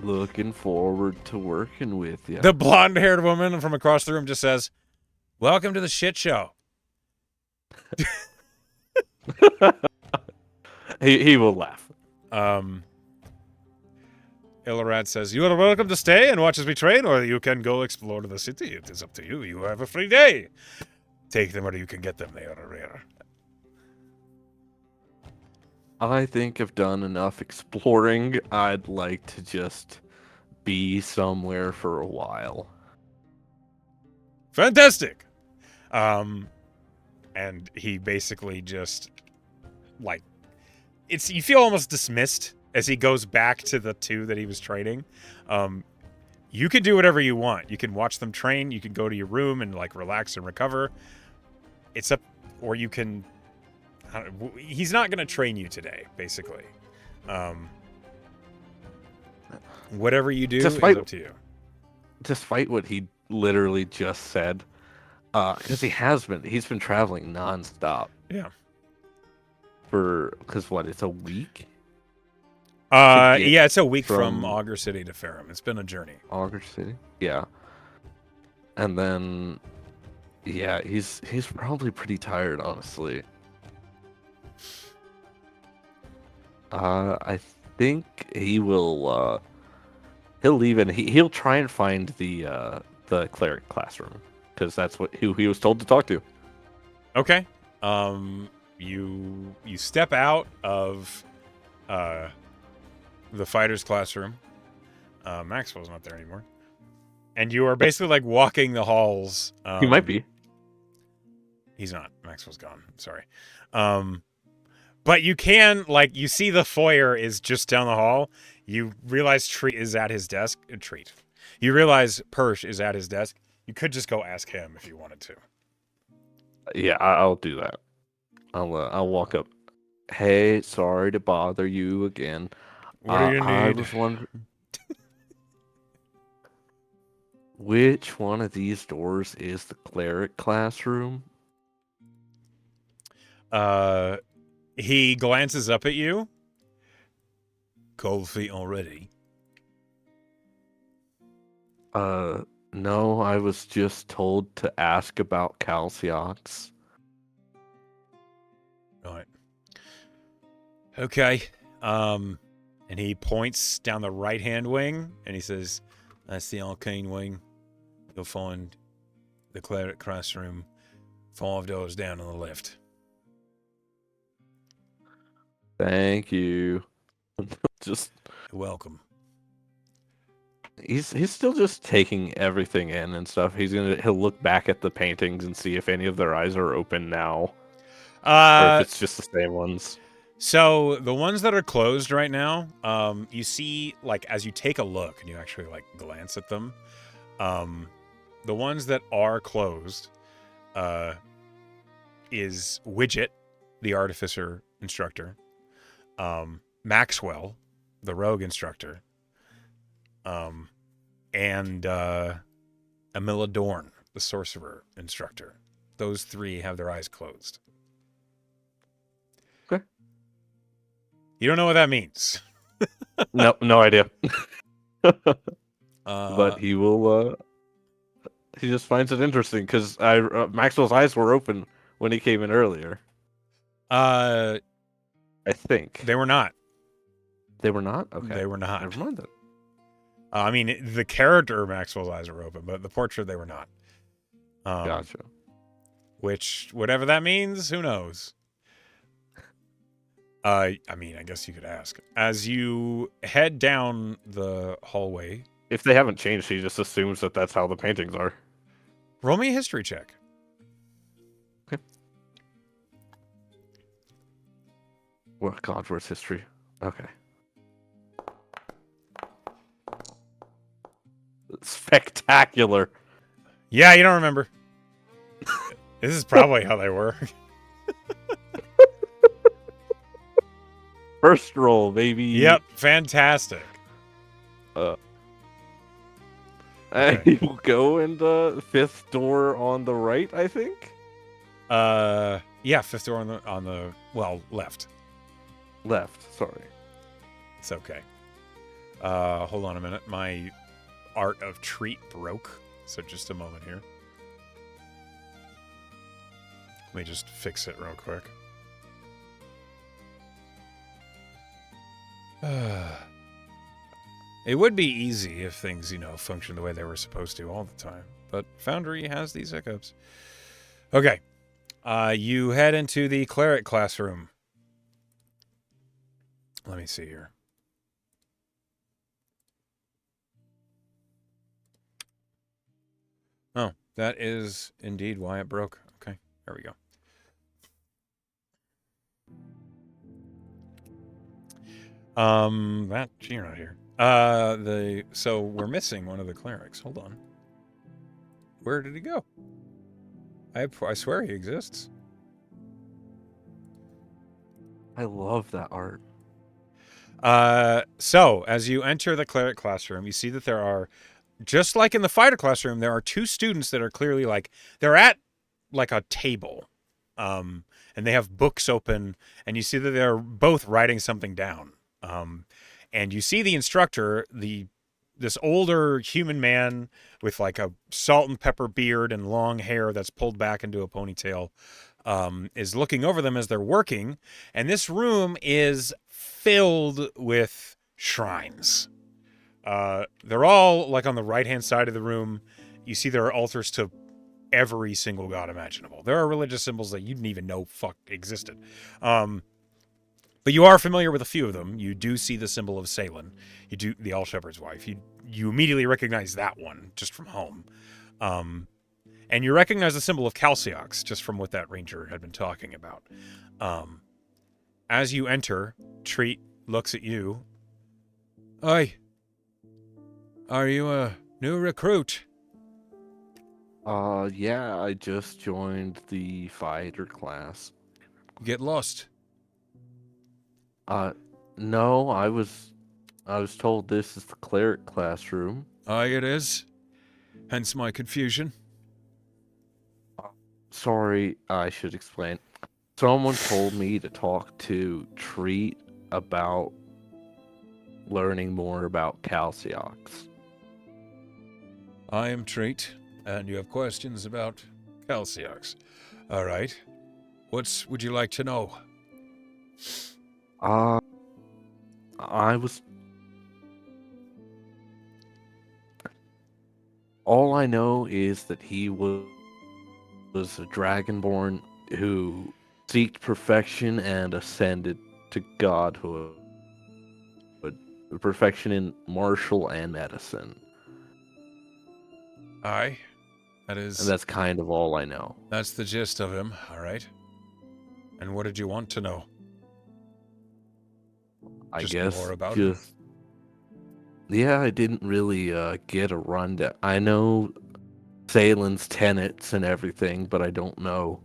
Looking forward to working with you. The blonde-haired woman from across the room just says, "Welcome to the shit show." He will laugh. Ilrad says, "You are welcome to stay and watch as we train, or you can go explore the city. It is up to you. You have a free day. Take them where you can get them. They are rare." I think I've done enough exploring. I'd like to just be somewhere for a while. Fantastic. And he basically just, like, you feel almost dismissed as he goes back to the two that he was training. You can do whatever you want. You can watch them train. You can go to your room and, like, relax and recover. It's up, or you can, he's not going to train you today, basically. Whatever you do is up to you. Despite what he literally just said, because he's been traveling nonstop. Yeah. Because it's a week? Yeah, it's a week from Augur City to Ferrum. It's been a journey. Augur City? Yeah. And then, yeah, he's probably pretty tired, honestly. I think he will, he'll leave and he'll try and find the cleric classroom, because that's who he was told to talk to. Okay. You step out of the fighter's classroom. Maxwell's not there anymore. And you are basically like walking the halls. He might be. He's not. Maxwell's gone. Sorry. But you can, like, you see the foyer is just down the hall. You realize Treat is at his desk. You realize Persh is at his desk. You could just go ask him if you wanted to. Yeah, I'll do that. I'll walk up. Hey, sorry to bother you again. What do you need? I was wondering which one of these doors is the cleric classroom? He glances up at you. Cold feet already. No, I was just told to ask about Calciox. Right. Okay. And he points down the right-hand wing, and he says, "That's the arcane wing. You'll find the cleric classroom 5 doors down on the left." Thank you. Just You're welcome. he's still just taking everything in and stuff. He'll look back at the paintings and see if any of their eyes are open now, or if it's just the same ones. So the ones that are closed right now, you see, like, as you take a look and you actually like glance at them, the ones that are closed, is Widget, the artificer instructor, Maxwell, the rogue instructor, and Amilla Dorn, the sorcerer instructor. Those three have their eyes closed. Okay. You don't know what that means. No idea. But he will. He just finds it interesting because Maxwell's eyes were open when he came in earlier. I think they were not. They were not. Okay, They were not. Never mind that. I mean, the character Maxwell's eyes were open, but the portrait they were not. Gotcha. Which, whatever that means, who knows? I mean, I guess you could ask. As you head down the hallway, If they haven't changed, he just assumes that that's how the paintings are. roll me a history check. Okay. What God, where's history? Okay. Spectacular. Yeah, you don't remember. This is probably how they were. First roll, baby. Yep, fantastic. And he will go in the fifth door on the right, I think. Yeah, fifth door on the left. Left, sorry. It's okay. Hold on a minute. My art of treat broke, so just a moment here. Let me just fix it real quick. It would be easy if things, functioned the way they were supposed to all the time. But Foundry has these hiccups. Okay. You head into the cleric classroom. Let me see here. Oh, that is indeed why it broke. Okay, there we go. You're not here. So we're missing one of the clerics. Hold on. Where did he go? I swear he exists. I love that art. So as you enter the cleric classroom, you see that there are, just like in the fighter classroom, there are two students that are clearly they're at a table. And they have books open, and you see that they're both writing something down. And you see the instructor, this older human man with a salt and pepper beard and long hair that's pulled back into a ponytail, is looking over them as they're working. And this room is filled with shrines. They're all on the right-hand side of the room. You see there are altars to every single god imaginable. There are religious symbols that you didn't even know existed. But you are familiar with a few of them. You do see the symbol of Salen. You do the All Shepherd's wife. You immediately recognize that one just from home. And you recognize the symbol of Calciox just from what that ranger had been talking about. As you enter, Treat looks at you. Oi. Are you a new recruit? Yeah, I just joined the fighter class. You get lost. No, I was told this is the cleric classroom. Aye, it is. Hence my confusion. Sorry, I should explain. Someone told me to talk to Treat about learning more about Calciox. I am Treat, and you have questions about Calciox. All right. What would you like to know? All I know is that he was a dragonborn who seeked perfection and ascended to godhood. Perfection in martial and medicine. Aye. And that's kind of all I know. That's the gist of him, all right. And what did you want to know? I just guess more about him? Yeah, I didn't really get a rundown. I know Salen's tenets and everything, but I don't know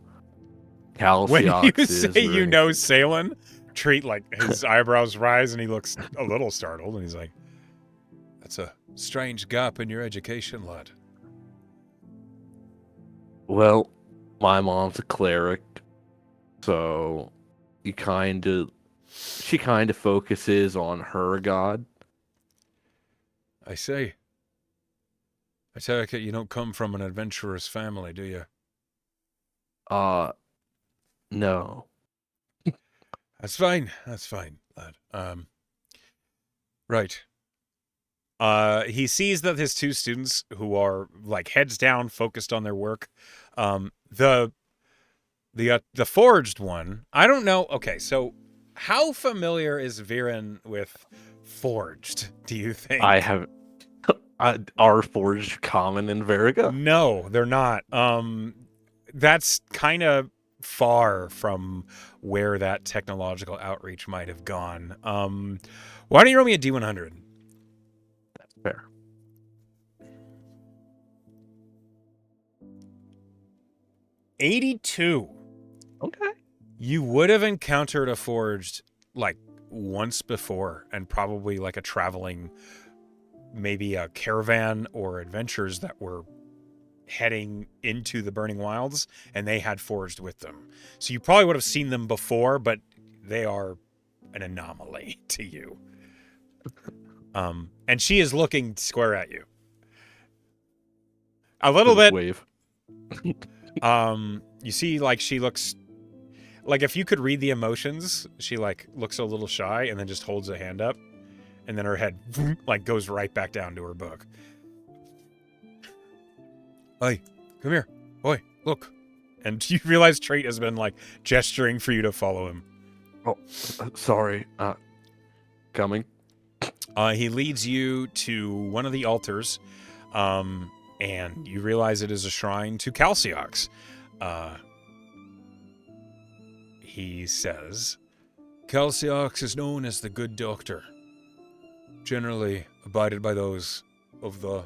Calciox. When you say you know Salen, Treat his eyebrows rise and he looks a little startled and he's like, That's a strange gap in your education, lad. Well, my mom's a cleric, so she kind of focuses on her god. I say. I take it you don't come from an adventurous family, do you? Uh, no. That's fine. That's fine, lad. Right. He sees that his two students, who are like heads down, focused on their work, the forged one. I don't know. Okay, so how familiar is Virren with forged? Do you think? I have are forged common in Verga? No, they're not. That's kind of far from where that technological outreach might have gone. Why don't you roll me a D100? That's fair. 82. Okay. You would have encountered a forged like once before, and probably like a traveling, maybe a caravan or adventures that were heading into the Burning Wilds, and they had forged with them. So you probably would have seen them before, but they are an anomaly to you. And she is looking square at you. A little bit. Wave. You see, like, she looks like, if you could read the emotions, she like looks a little shy and then just holds a hand up, and then her head like goes right back down to her book. Hey, come here. Boy, look. And you realize Trait has been like gesturing for you to follow him. Oh, sorry. Coming. He leads you to one of the altars, and you realize it is a shrine to Calciox. He says, Calciox is known as the Good Doctor, generally abided by those of the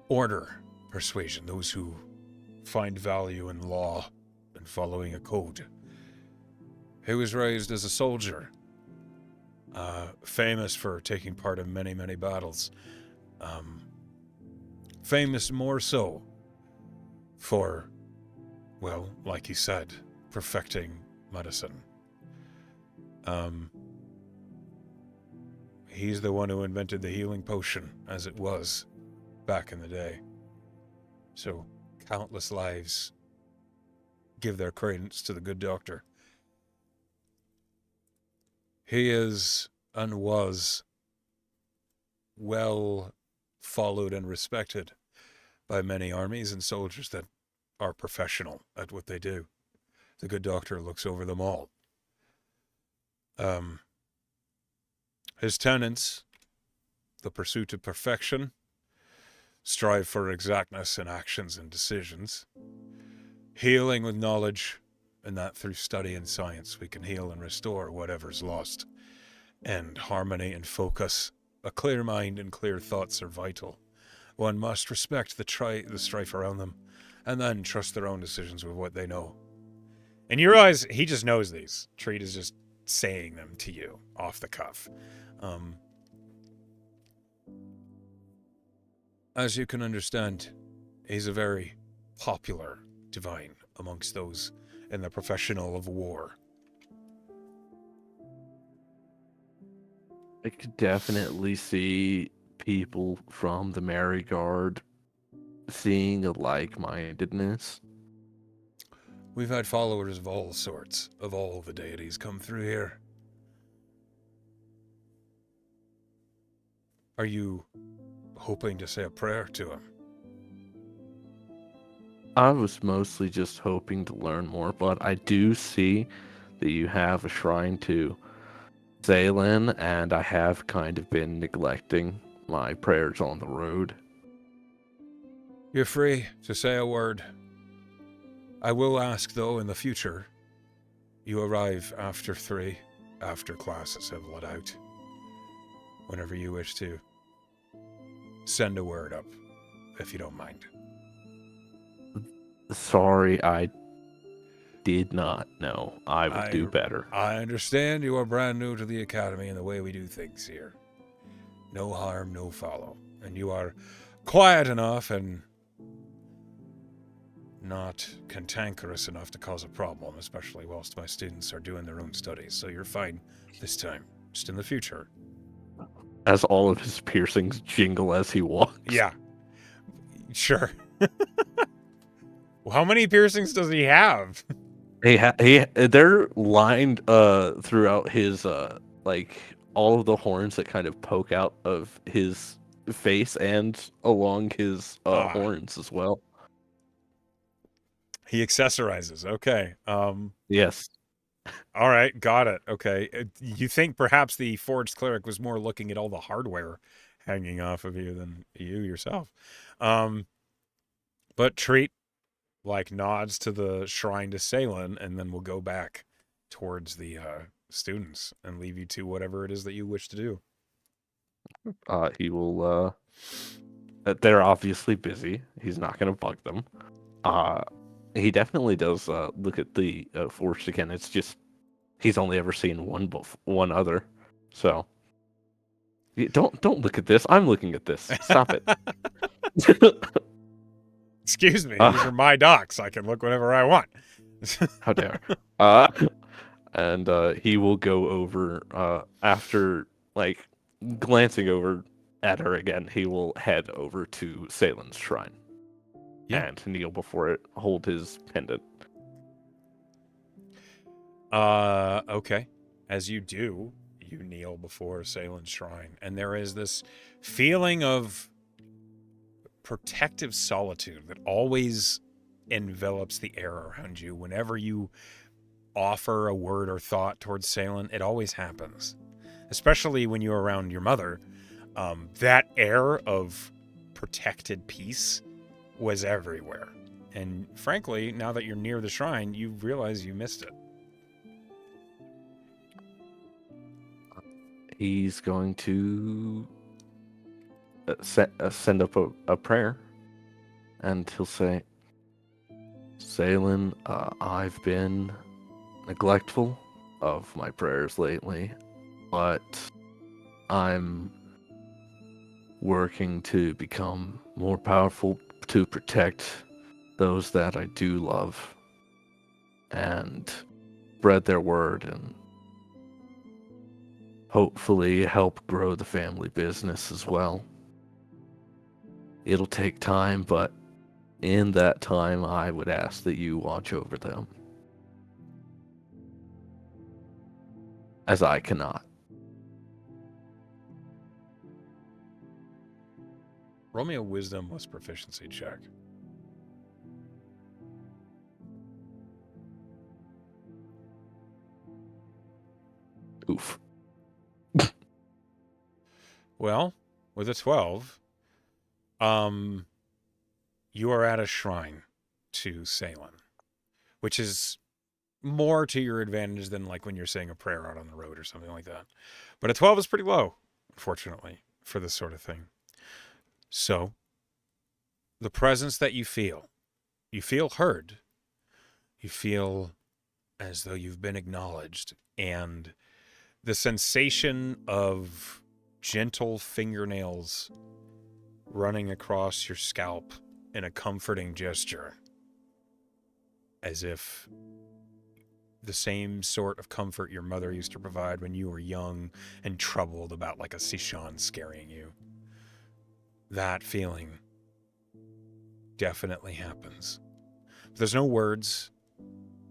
order persuasion, those who find value in law and following a code. He was raised as a soldier, famous for taking part in many, many battles. Famous more so for, well, like he said, perfecting medicine. He's the one who invented the healing potion, as it was back in the day. So countless lives give their credence to the Good Doctor. He is and was well followed and respected by many armies and soldiers that are professional at what they do. The Good Doctor looks over them all. His tenets, the pursuit of perfection, strive for exactness in actions and decisions, healing with knowledge, and that through study and science we can heal and restore whatever's lost. And harmony and focus, a clear mind and clear thoughts are vital. One must respect the strife around them, and then trust their own decisions with what they know. And you realize he just knows these. Treat is just saying them to you off the cuff. As you can understand, he's a very popular divine amongst those in the professional of war. I could definitely see people from the Merry Guard seeing a like-mindedness. We've had followers of all sorts, of all the deities come through here. Are you hoping to say a prayer to him? I was mostly just hoping to learn more, but I do see that you have a shrine to Zaylan, and I have kind of been neglecting my prayers on the road. You're free to say a word. I will ask, though, in the future, you arrive after 3, after classes have let out. Whenever you wish to, send a word up, if you don't mind. Sorry, I did not know. I would do better. I understand you are brand new to the academy and the way we do things here. No harm, no foul. And you are quiet enough and not cantankerous enough to cause a problem, especially whilst my students are doing their own studies. So you're fine this time. Just in the future. As all of his piercings jingle as he walks. Yeah. Sure. Well, how many piercings does he have? They're lined throughout his like all of the horns that kind of poke out of his face and along his horns as well. He accessorizes. Okay. Yes. All right, got it. Okay. You think perhaps the forged cleric was more looking at all the hardware hanging off of you than you yourself. But Treat nods to the shrine to Salen, and then we'll go back towards the students and leave you to whatever it is that you wish to do. He will they're obviously busy. He's not going to bug them. He definitely does look at the forged again. It's just he's only ever seen one other. So don't look at this. I'm looking at this. Stop it. Excuse me. These are my docs. I can look whenever I want. How dare. And he will go over after glancing over at her again. He will head over to Salen's shrine. Yeah. And kneel before it, hold his pendant. Okay. As you do, you kneel before Salen's shrine, and there is this feeling of protective solitude that always envelops the air around you. Whenever you offer a word or thought towards Salen, it always happens. Especially when you're around your mother. That air of protected peace was everywhere. And frankly, now that you're near the shrine, you realize you missed it. He's going to send up a prayer, and he'll say, Salen, I've been neglectful of my prayers lately, but I'm working to become more powerful to protect those that I do love and spread their word and hopefully help grow the family business as well. It'll take time, but in that time, I would ask that you watch over them, as I cannot. Roll me a wisdom with proficiency check. Oof. Well, with a 12, you are at a shrine to Salen, which is more to your advantage than when you're saying a prayer out on the road or something like that. But a 12 is pretty low, unfortunately, for this sort of thing. So, the presence that you feel heard. You feel as though you've been acknowledged, and the sensation of gentle fingernails running across your scalp in a comforting gesture, as if the same sort of comfort your mother used to provide when you were young and troubled about a Sishan scaring you. That feeling definitely happens. There's no words,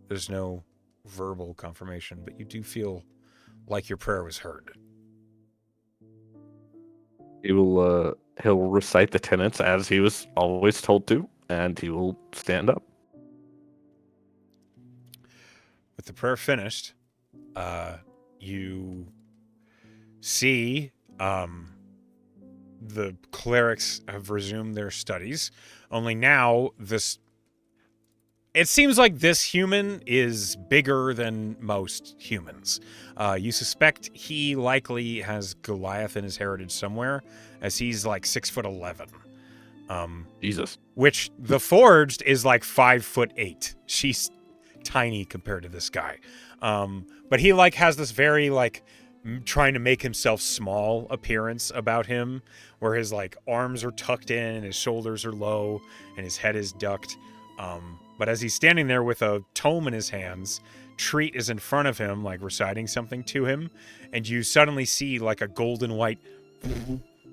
there's no verbal confirmation, but you do feel like your prayer was heard. He'll recite the tenets as he was always told to, and he will stand up. With the prayer finished, you see the clerics have resumed their studies. Only now it seems like this human is bigger than most humans. You suspect he likely has Goliath in his heritage somewhere, as he's 6'11". Jesus. Which the Forged is 5'8". She's tiny compared to this guy. But he has this very trying to make himself small appearance about him, where his like arms are tucked in and his shoulders are low and his head is ducked. But as he's standing there with a tome in his hands, Treat is in front of him, like reciting something to him, and you suddenly see like a golden white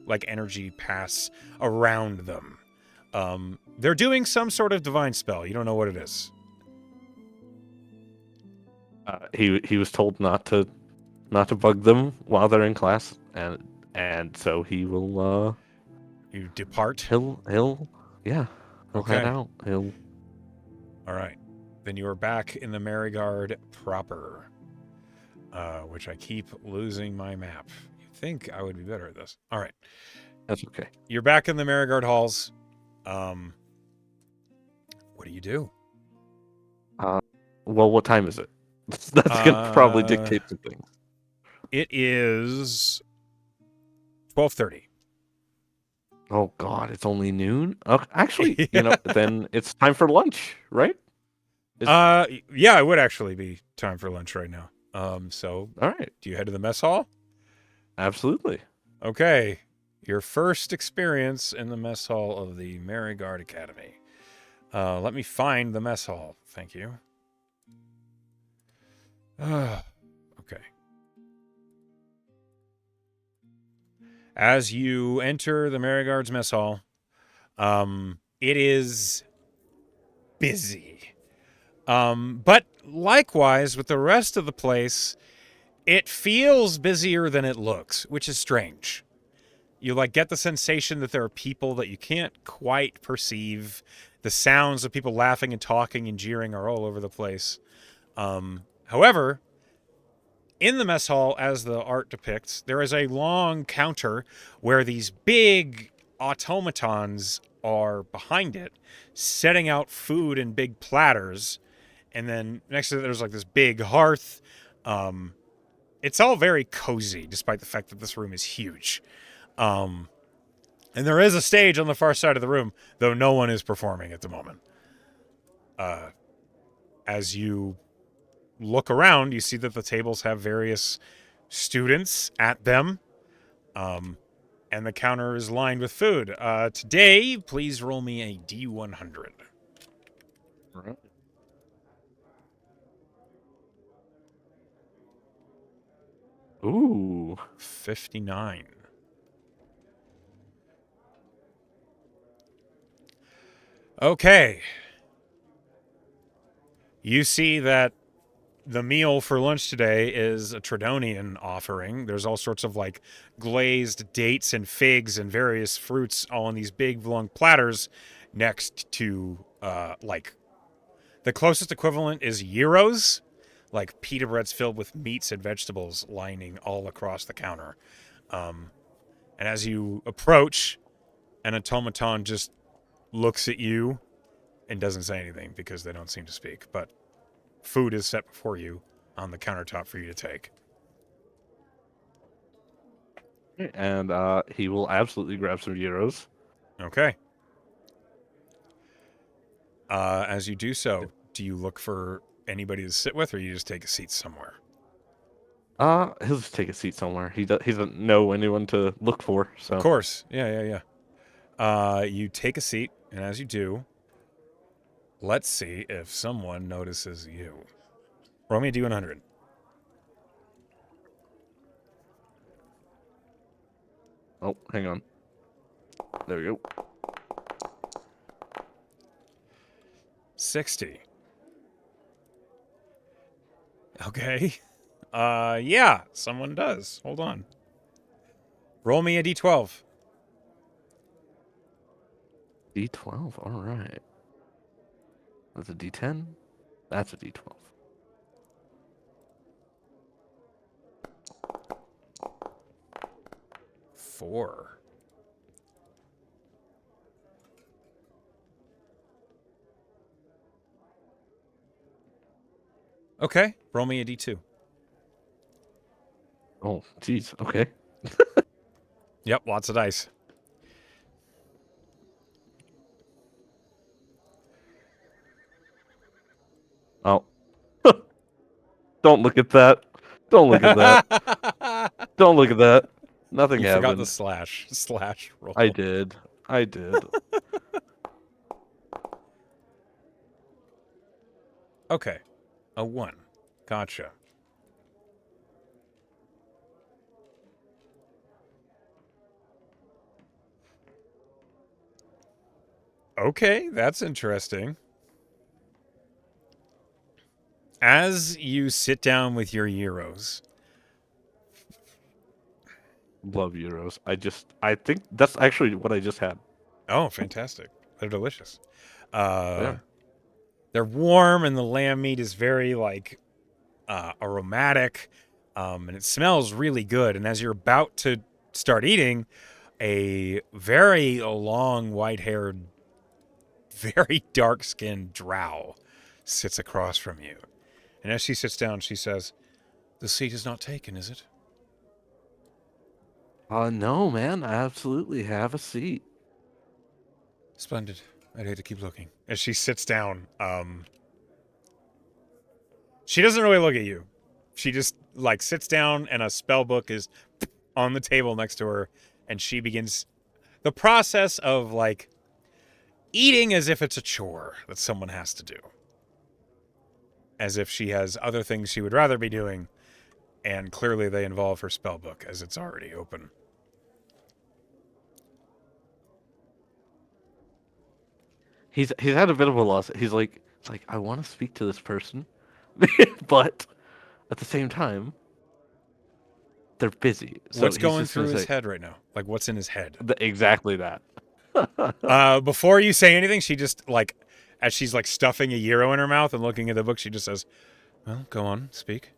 like energy pass around them. They're doing some sort of divine spell. You don't know what it is. He was told not to bug them while they're in class, and so he will. You depart. He'll head out. He'll. All right. Then you are back in the Merigard proper, which I keep losing my map. You'd think I would be better at this. All right. That's okay. You're back in the Merigard halls. What do you do? Well, what time is it? That's gonna probably dictate some things. It is 12:30. Oh God, it's only noon. Actually, then it's time for lunch, right? Yeah, it would actually be time for lunch right now. So all right. Do you head to the mess hall? Absolutely. Okay. Your first experience in the mess hall of the Merigard Academy. Let me find the mess hall. Thank you. Okay. As you enter the Merigard's mess hall, it is busy. But likewise, with the rest of the place, it feels busier than it looks, which is strange. You like get the sensation that there are people that you can't quite perceive. The sounds of people laughing and talking and jeering are all over the place. However, in the mess hall, as the art depicts, there is a long counter where these big automatons are behind it, setting out food in big platters. And then next to it, there's like this big hearth. It's all very cozy, despite the fact that this room is huge. And there is a stage on the far side of the room, though no one is performing at the moment. As you look around, you see that the tables have various students at them. And the counter is lined with food. Today, please roll me a D100. All right. Ooh. 59. Okay. You see that the meal for lunch today is a Tridonian offering. There's all sorts of like glazed dates and figs and various fruits all on these big long platters next to like the closest equivalent is gyros, like pita breads filled with meats and vegetables lining all across the counter. And as you approach, an automaton just looks at you and doesn't say anything because they don't seem to speak. But food is set before you on the countertop for you to take. And he will absolutely grab some euros. Okay. As you do so, do you look for anybody to sit with, or you just take a seat somewhere? He'll just take a seat somewhere. He doesn't know anyone to look for. So Of course. Yeah. You take a seat, and as you do, let's see if someone notices you. Roll me a D100. Oh, hang on. There we go. 60. Okay. Yeah, someone does. Hold on. Roll me a D12. D12. All right. That's a D10. That's a D12. 4. Okay. Roll me a D2. Oh, geez. Okay. Yep, lots of dice. Oh. Don't look at that. Don't look at that. Don't look at that. Nothing You forgot the happened. slash I roll. did. I did. Okay, a 1. Gotcha. Okay, that's interesting. As you sit down with your Euros, Love euros. I think that's actually what I just had. oh, fantastic. They're delicious. Uh, There. they're warm, and the lamb meat is very, like, aromatic, and it smells really good. And as you're about to start eating, a very long, white haired, very dark skinned drow sits across from you. And as she sits down, she says, "The seat is not taken, is it?" No, man. I absolutely have a seat. Splendid. I'd hate to keep looking. As she sits down, she doesn't really look at you. She just, like, sits down, and a spell book is on the table next to her, and she begins the process of, like, eating as if it's a chore that someone has to do. As if she has other things she would rather be doing, and clearly they involve her spell book as it's already open. He's had a bit of a loss. It's like I want to speak to this person, but at the same time, they're busy. So What's he's going just gonna through his say head right now? Like, what's in his head? exactly that. Before you say anything, she just, like, as she's, like, stuffing a euro in her mouth and looking at the book, she just says, "Well, go on, speak."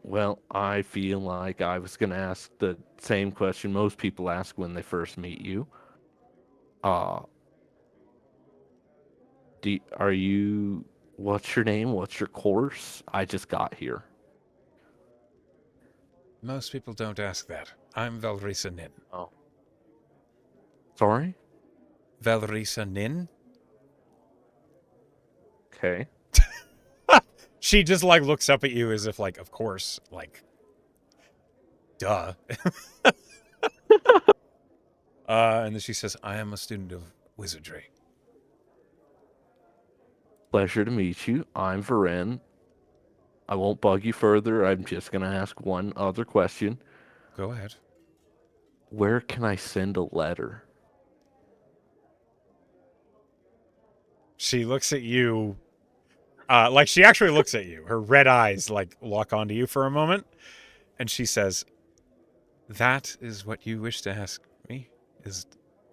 Well, I feel like I was gonna ask the same question most people ask when they first meet you. Uh, are you? What's your name? What's your course? I just got here. Most people don't ask that. I'm Velrisa Nin. Oh, sorry. Velrisa Nin? Okay. She just, like, looks up at you as if, like, of course, like, duh. And then she says, "I am a student of wizardry." Pleasure to meet you. I'm Virren. I won't bug you further. I'm just gonna ask one other question. Go ahead. Where can I send a letter? She looks at you, like, she actually looks at you. Her red eyes, like, lock onto you for a moment, and she says, "That is what you wish to ask me? Is..."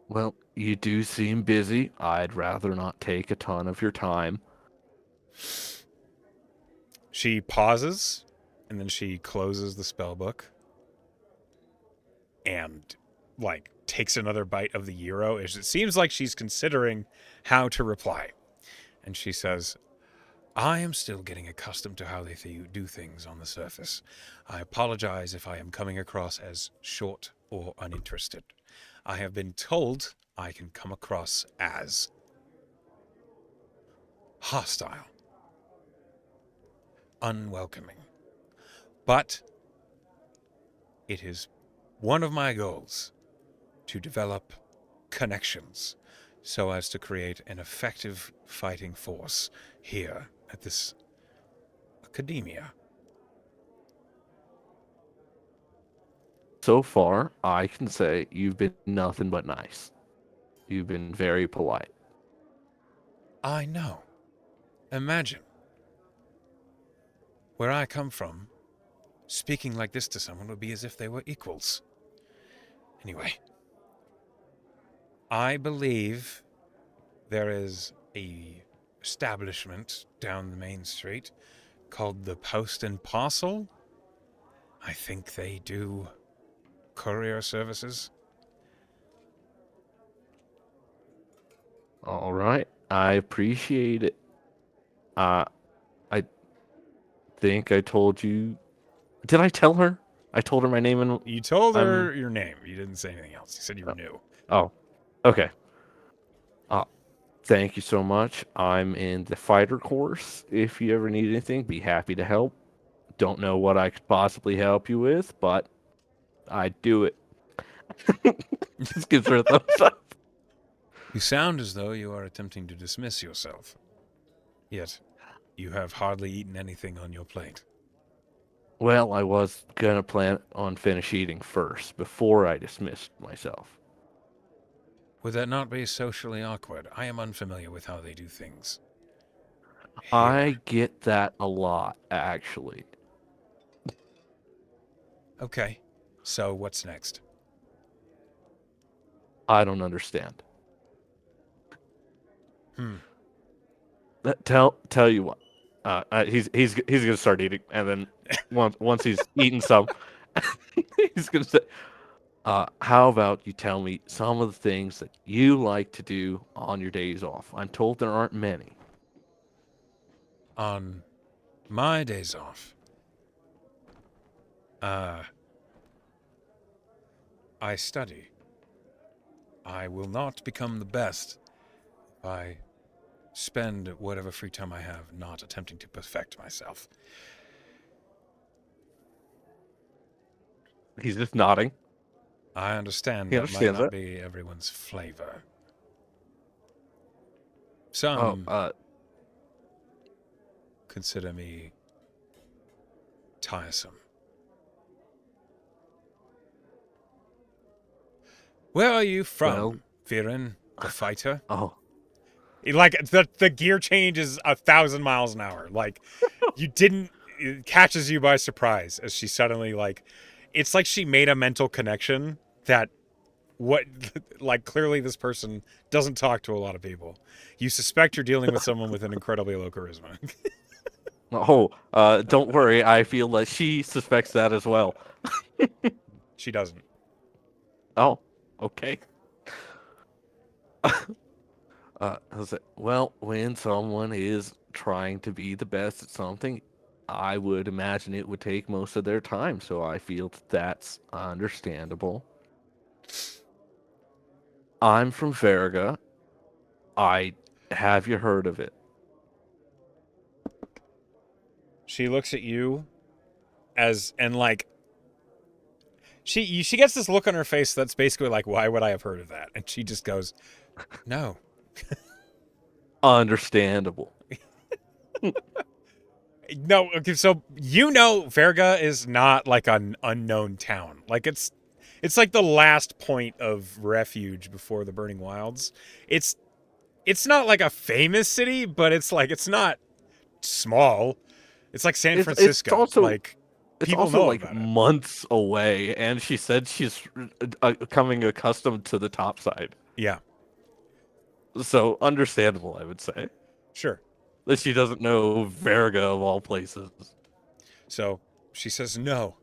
Well, you do seem busy. I'd rather not take a ton of your time. She pauses, and then she closes the spell book and, like, takes another bite of the euro. It seems like she's considering how to reply. And she says, "I am still getting accustomed to how they do things on the surface. I apologize if I am coming across as short or uninterested. I have been told I can come across as hostile, unwelcoming. But it is one of my goals to develop connections so as to create an effective fighting force here at this academia." So far, I can say you've been nothing but nice. You've been very polite. I know. Imagine where I come from, speaking like this to someone would be as if they were equals. Anyway, I believe there is a establishment down the main street called the Post and Parcel. I think they do courier services. All right. I appreciate it. Uh, I think I told you. Did I tell her? I told her my name and You told I'm. her your name. You didn't say anything else. You said you were Oh, new. oh, okay. Uh, Thank you so much. I'm in the fighter course. If you ever need anything, be happy to help. Don't know what I could possibly help you with, but I'd do it. Just gives her a thumbs up. You sound as though you are attempting to dismiss yourself. Yet, you have hardly eaten anything on your plate. Well, I was gonna plan on finish eating first before I dismissed myself. Would that not be socially awkward? I am unfamiliar with how they do things. Here. I get that a lot, actually. Okay. So, what's next? I don't understand. Hmm. Tell you what. He's gonna start eating, and then once he's eaten some, he's gonna say, "How about you tell me some of the things that you like to do on your days off? I'm told there aren't many." On my days off, I study. I will not become the best if I spend whatever free time I have not attempting to perfect myself. He's just nodding. I understand He that might understands not it. be everyone's flavor. Oh, Some consider me tiresome. Where are you well, from, Virren, the fighter? oh, Like, the gear change is 1,000 miles an hour. Like, you didn't... It catches you by surprise as she suddenly, like... It's like she made a mental connection that what... Like, clearly this person doesn't talk to a lot of people. You suspect you're dealing with someone with an incredibly low charisma. don't worry. I feel like she suspects that as well. She doesn't. Oh, okay. I was like, well, when someone is trying to be the best at something, I would imagine it would take most of their time. So I feel that's understandable. I'm from Verga. I have you heard of it? She looks at you and like... She gets this look on her face that's basically like, why would I have heard of that? And she just goes, no. Understandable. No, okay, so Verga is not like an unknown town. Like it's like the last point of refuge before the Burning Wilds. It's it's not like a famous city, but it's not small. It's like San It's Francisco. also Like it's people also know like about it. months away, and she said she's coming accustomed to the top side. Yeah, So understandable, I would say. sure. That she doesn't know Verga of all places. So she says no.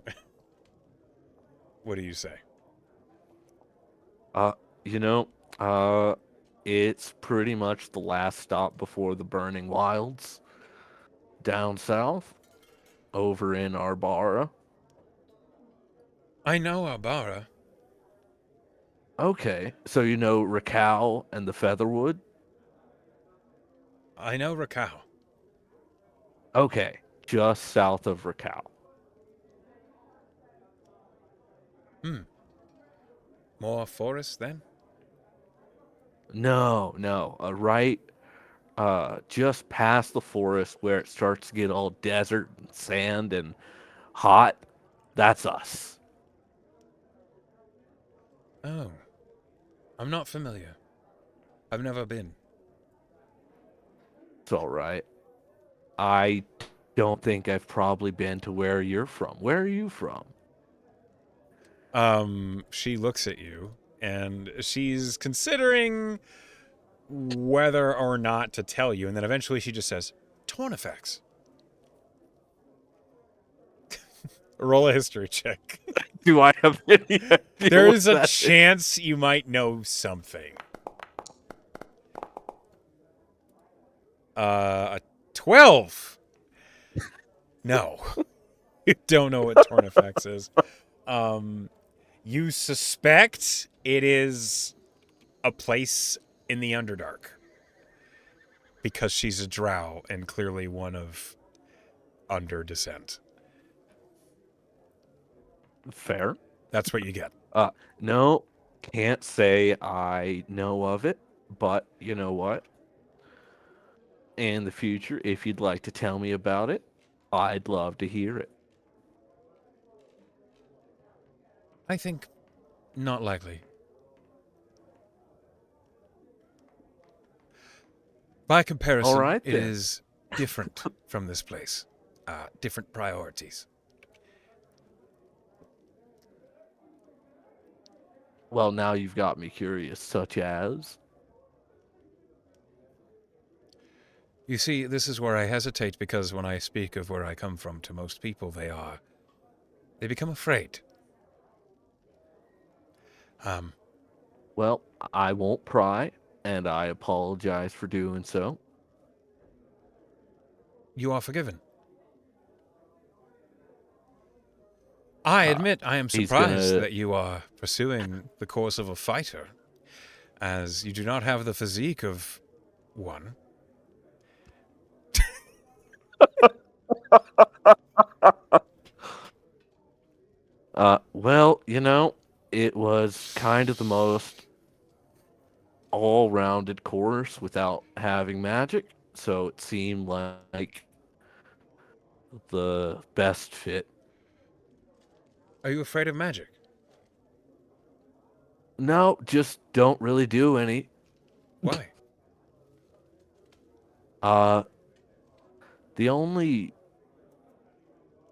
What do you say? Uh, you know, uh, it's pretty much the last stop before the Burning Wilds down south, over in Arbara. I know Arbara. Okay, so you know Raquel and the Featherwood? I know Rakau. Okay, just south of Raquel. Hmm. More forest then? No, right, just past the forest where it starts to get all desert and sand and hot. That's us. Oh. I'm not familiar. I've never been. It's all right. I don't think I've probably been to where you're from. Where are you from? She looks at you and she's considering whether or not to tell you, and then eventually she just says, Tornifex. Roll a history check. Do I have any idea There what is a that is? chance you might know something. A 12. No. You don't know what Tornifex is. You suspect it is a place in the Underdark because she's a drow and clearly one of under descent. Fair. That's what you get. No, can't say I know of it, but you know what? In the future, if you'd like to tell me about it, I'd love to hear it. I think not likely. By All comparison, right it then. is different from this place. Different priorities. Well, now you've got me curious, such as. You see, this is where I hesitate because when I speak of where I come from to most people, they become afraid. Um, Well, I won't pry, and I apologize for doing so. you are forgiven. I Uh, admit I am he's surprised gonna. that you are pursuing the course of a fighter, as you do not have the physique of one. Well, it was kind of the most all-rounded course without having magic, so it seemed like the best fit. Are you afraid of magic? No, just don't really do any. Why? Uh, the only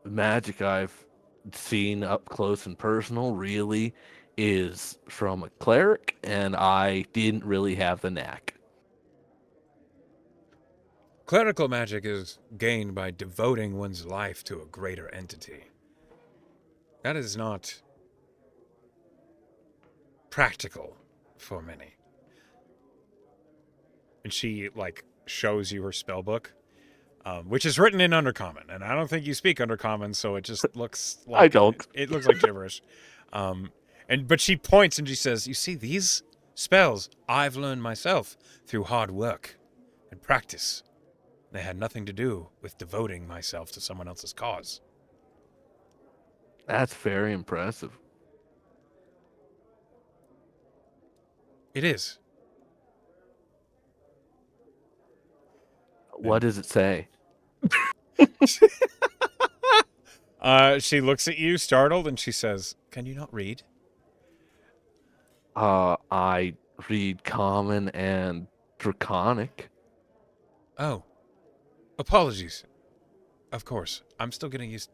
magic I've seen up close and personal really is from a cleric, and I didn't really have the knack. Clerical magic is gained by devoting one's life to a greater entity. That is not practical for many. And she, like, shows you her spell book, which is written in Undercommon. And I don't think you speak Undercommon, so it just looks I like don't. it looks like gibberish. Um, but she points and she says, "You see, these spells I've learned myself through hard work and practice. They had nothing to do with devoting myself to someone else's cause." That's very impressive. It is. What And does it say? she looks at you, startled, and she says, "Can you not read?" I read common and draconic. Oh, apologies. Of course. I'm still getting used.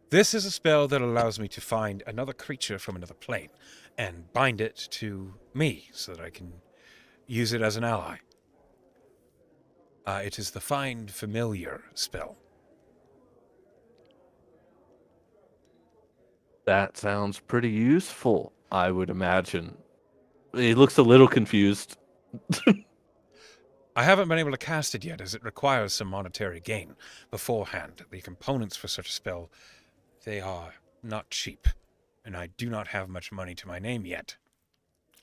This is a spell that allows me to find another creature from another plane and bind it to me so that I can use it as an ally. It is the Find Familiar spell. That sounds pretty useful, I would imagine. He looks a little confused. I haven't been able to cast it yet, as it requires some monetary gain beforehand. The components for such a spell, they are not cheap, and I do not have much money to my name yet.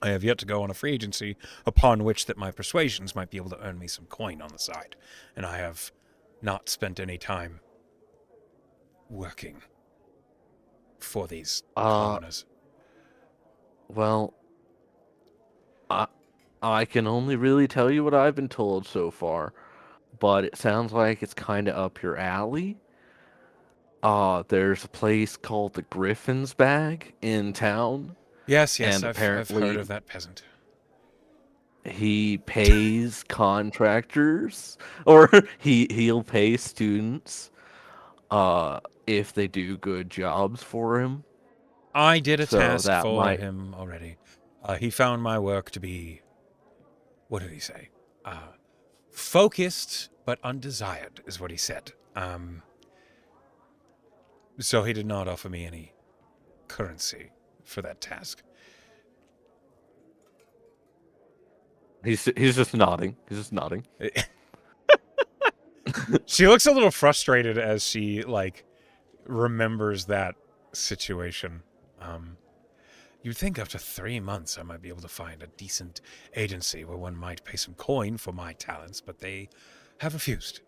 I have yet to go on a free agency upon which that my persuasions might be able to earn me some coin on the side, and I have not spent any time working for these Uh, commoners. well, I, I can only really tell you what I've been told so far, but it sounds like it's kind of up your alley. There's a place called the Griffin's Bag in town, Yes, yes, and I've heard apparently of that peasant. he pays contractors, or he'll pay students, if they do good jobs for him. I did a So task that for might. him already. He found my work to be, what did he say? Focused but undesired, is what he said. So he did not offer me any currency for that task. He's just nodding. He's just nodding. She looks a little frustrated as she, like, remembers that situation. You'd think after 3 months I might be able to find a decent agency where one might pay some coin for my talents, but they have refused.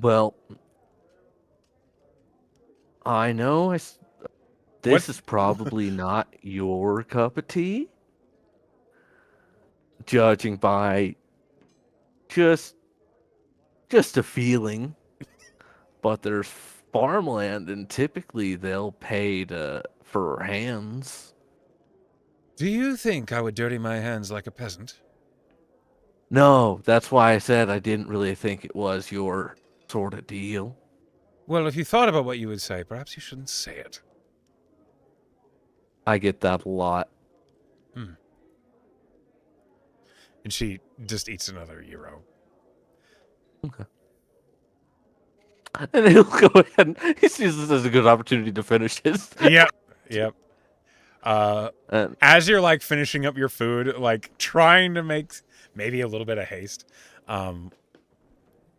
Well, I know. What? This is probably not your cup of tea, judging by just just a feeling. But there's farmland, and typically they'll pay for hands. Do you think I would dirty my hands like a peasant? No, that's why I said I didn't really think it was your sort of deal. Well, if you thought about what you would say, perhaps you shouldn't say it. I get that a lot. Hmm. And she just eats another euro. Okay. And he'll go ahead and he sees this as a good opportunity to finish his. Yep. Yep. And As you're like finishing up your food, like trying to make maybe a little bit of haste,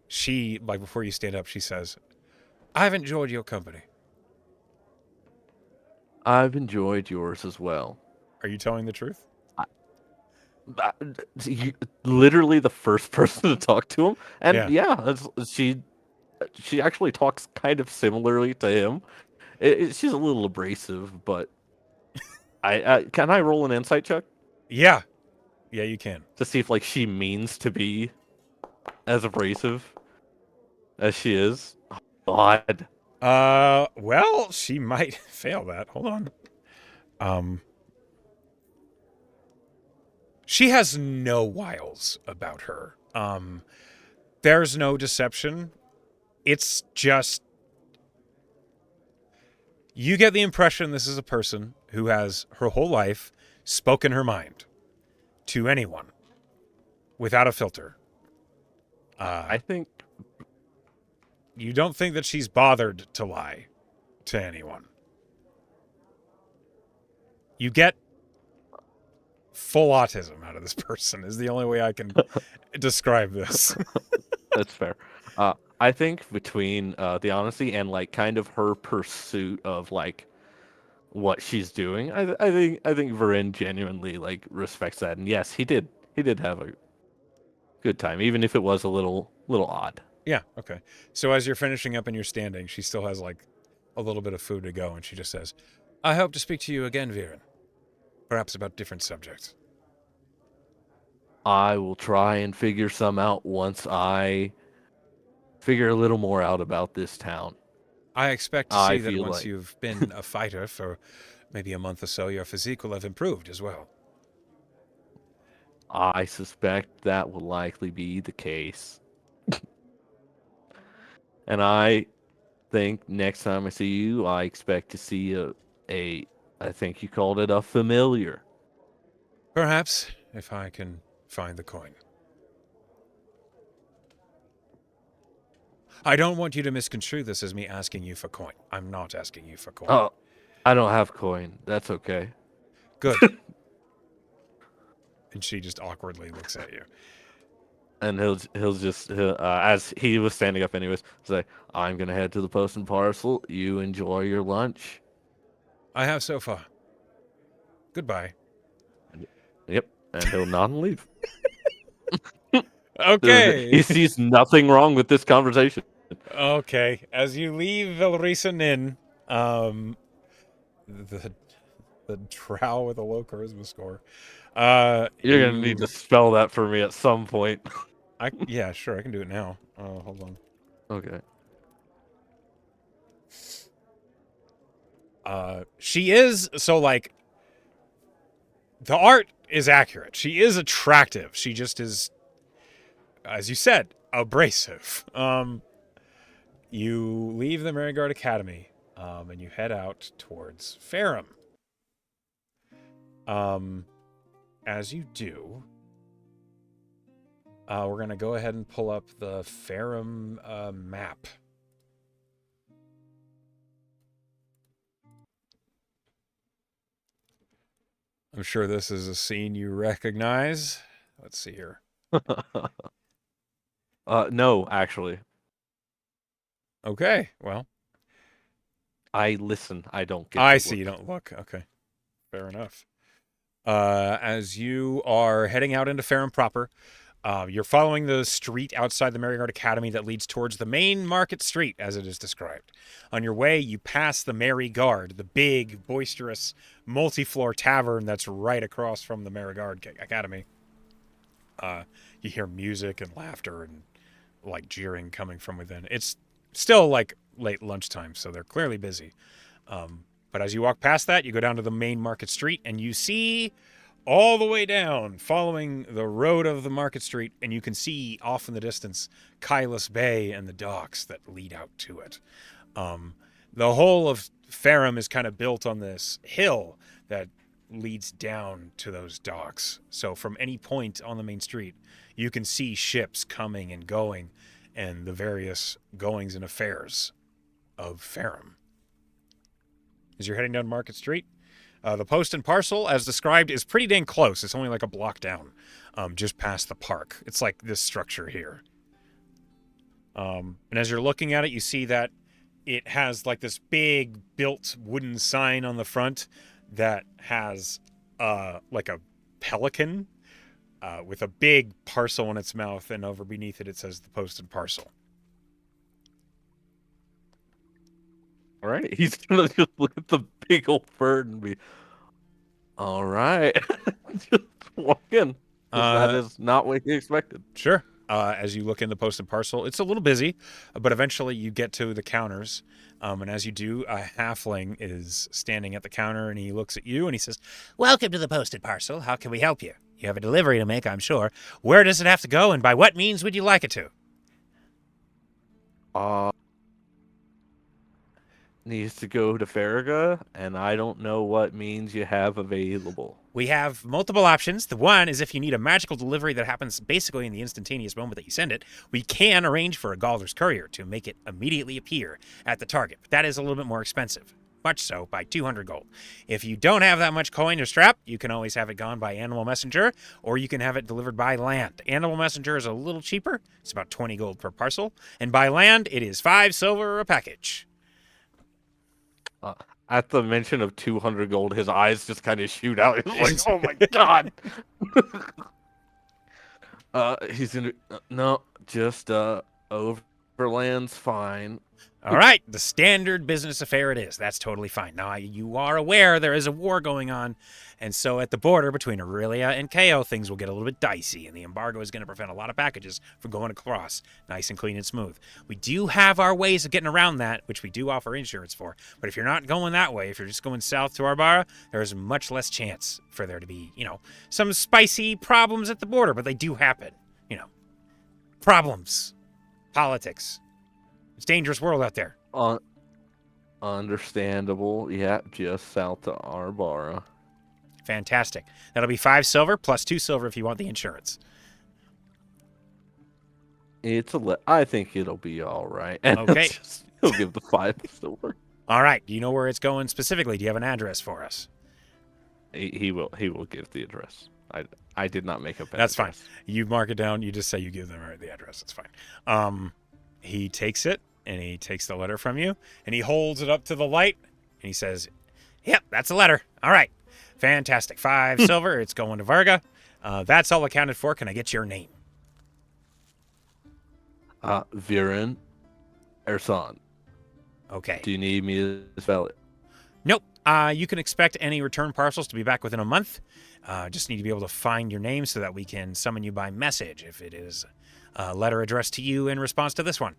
she, like before you stand up, she says, I've enjoyed your company. I've enjoyed yours as well. Are you telling the truth? I, literally the first person to talk to him, and Yeah. yeah, she actually talks kind of similarly to him. She's a little abrasive, but I can I roll an insight check Yeah. Yeah, you can. to see if like she means to be as abrasive as she is. God, Well, she might fail that. Hold on. Um, she has no wiles about her. There's no deception. It's just you get the impression this is a person who has her whole life spoken her mind to anyone without a filter. I think You don't think that she's bothered to lie to anyone. You get full autism out of this person is the only way I can describe this. that's fair. I think between the honesty and like kind of her pursuit of like what she's doing, I think Virren genuinely like respects that. And yes, he did have a good time, even if it was a little odd. Yeah, okay. So as you're finishing up and you're standing, she still has like a little bit of food to go, and she just says, I hope to speak to you again, Virren. Perhaps about different subjects. I will try and figure some out once I figure a little more out about this town. I expect to I see that feel once like you've been a fighter for maybe a month or so, your physique will have improved as well. I suspect that will likely be the case. And I think next time I see you, I expect to see a I think you called it a familiar. Perhaps, if I can find the coin. I don't want you to misconstrue this as me asking you for coin. I'm not asking you for coin. Oh, I don't have coin. That's okay. Good. And she just awkwardly looks at you. And as he was standing up anyways, say, I'm gonna head to the post and parcel. You enjoy your lunch. I have so far. Goodbye. Yep, and he'll nod and leave. Okay. He sees nothing wrong with this conversation. Okay. As you leave Velrisa Inn, the drow with a low charisma score. You're gonna need to spell that for me at some point. Yeah, sure, I can do it now. Hold on. Okay. She is so like the art is accurate. She is attractive. She just is, as you said, abrasive. You leave the Merryguard Academy, and you head out towards Ferrum. As you do, we're going to go ahead and pull up the Ferrum map. I'm sure this is a scene you recognize. Let's see here. No, actually. Okay, well. I listen. I don't get I to see, you look. don't look. Okay, fair enough. As you are heading out into Ferrum proper, You're following the street outside the Merryguard Academy that leads towards the main market street, as it is described. On your way, you pass the Merryguard, the big, boisterous, multi-floor tavern that's right across from the Merryguard Academy. You hear music and laughter and like jeering coming from within. It's still like late lunchtime, so they're clearly busy. But as you walk past that, you go down to the main market street, and you see all the way down, following the road of the market street, and you can see off in the distance Kylus Bay and the docks that lead out to it. The whole of Ferrum is kind of built on this hill that leads down to those docks. So from any point on the main street, you can see ships coming and going and the various goings and affairs of Ferrum. As you're heading down Market Street, the Post and Parcel, as described, is pretty dang close. It's only like a block down, just past the park. It's like this structure here. And as you're looking at it, you see that it has like this big built wooden sign on the front that has like a pelican with a big parcel in its mouth, and over beneath it says the Post and Parcel. All right, he's gonna just look at the big old bird and be, all right, just walk in. 'Cause that is not what he expected. Sure. As you look in the Post and Parcel, it's a little busy, but eventually you get to the counters. And as you do, a halfling is standing at the counter, and he looks at you and he says, "Welcome to the Post and Parcel. How can we help you? You have a delivery to make, I'm sure. Where does it have to go, and by what means would you like it to?" Needs to go to Farraga, and I don't know what means you have available. We have multiple options. The one is if you need a magical delivery that happens basically in the instantaneous moment that you send it, we can arrange for a Galder's courier to make it immediately appear at the target. But that is a little bit more expensive. Much so, by 200 gold. If you don't have that much coin or strap, you can always have it gone by animal messenger, or you can have it delivered by land. Animal messenger is a little cheaper. It's about 20 gold per parcel. And by land, it is 5 silver a package. At the mention of 200 gold, his eyes just kind of shoot out. He's like, oh my god! He's gonna... no, just, overland's fine. All right, the standard business affair it is. That's totally fine. Now, you are aware there is a war going on, and so at the border between Aurelia and KO, things will get a little bit dicey, and the embargo is going to prevent a lot of packages from going across nice and clean and smooth. We do have our ways of getting around that, which we do offer insurance for, but if you're not going that way, if you're just going south to Arbara, there's much less chance for there to be, some spicy problems at the border, but they do happen, Problems. Politics. It's a dangerous world out there. Understandable. Yeah, just south to Arbara. Fantastic. That'll be 5 silver plus 2 silver if you want the insurance. I think it'll be all right. And Okay. He'll give the 5 silver. All right. Do you know where it's going specifically? Do you have an address for us? He will give the address. I did not make up. That's fine. You mark it down. You just say you give them the address. It's fine. He takes it, and he takes the letter from you, and he holds it up to the light, and he says, "Yep, that's a letter. All right. Fantastic. 5 silver. It's going to Varga. That's all accounted for. Can I get your name?" Virren Ersan. Okay. Do you need me to spell it? Nope. You can expect any return parcels to be back within a month. Just need to be able to find your name so that we can summon you by message if it is a letter addressed to you in response to this one.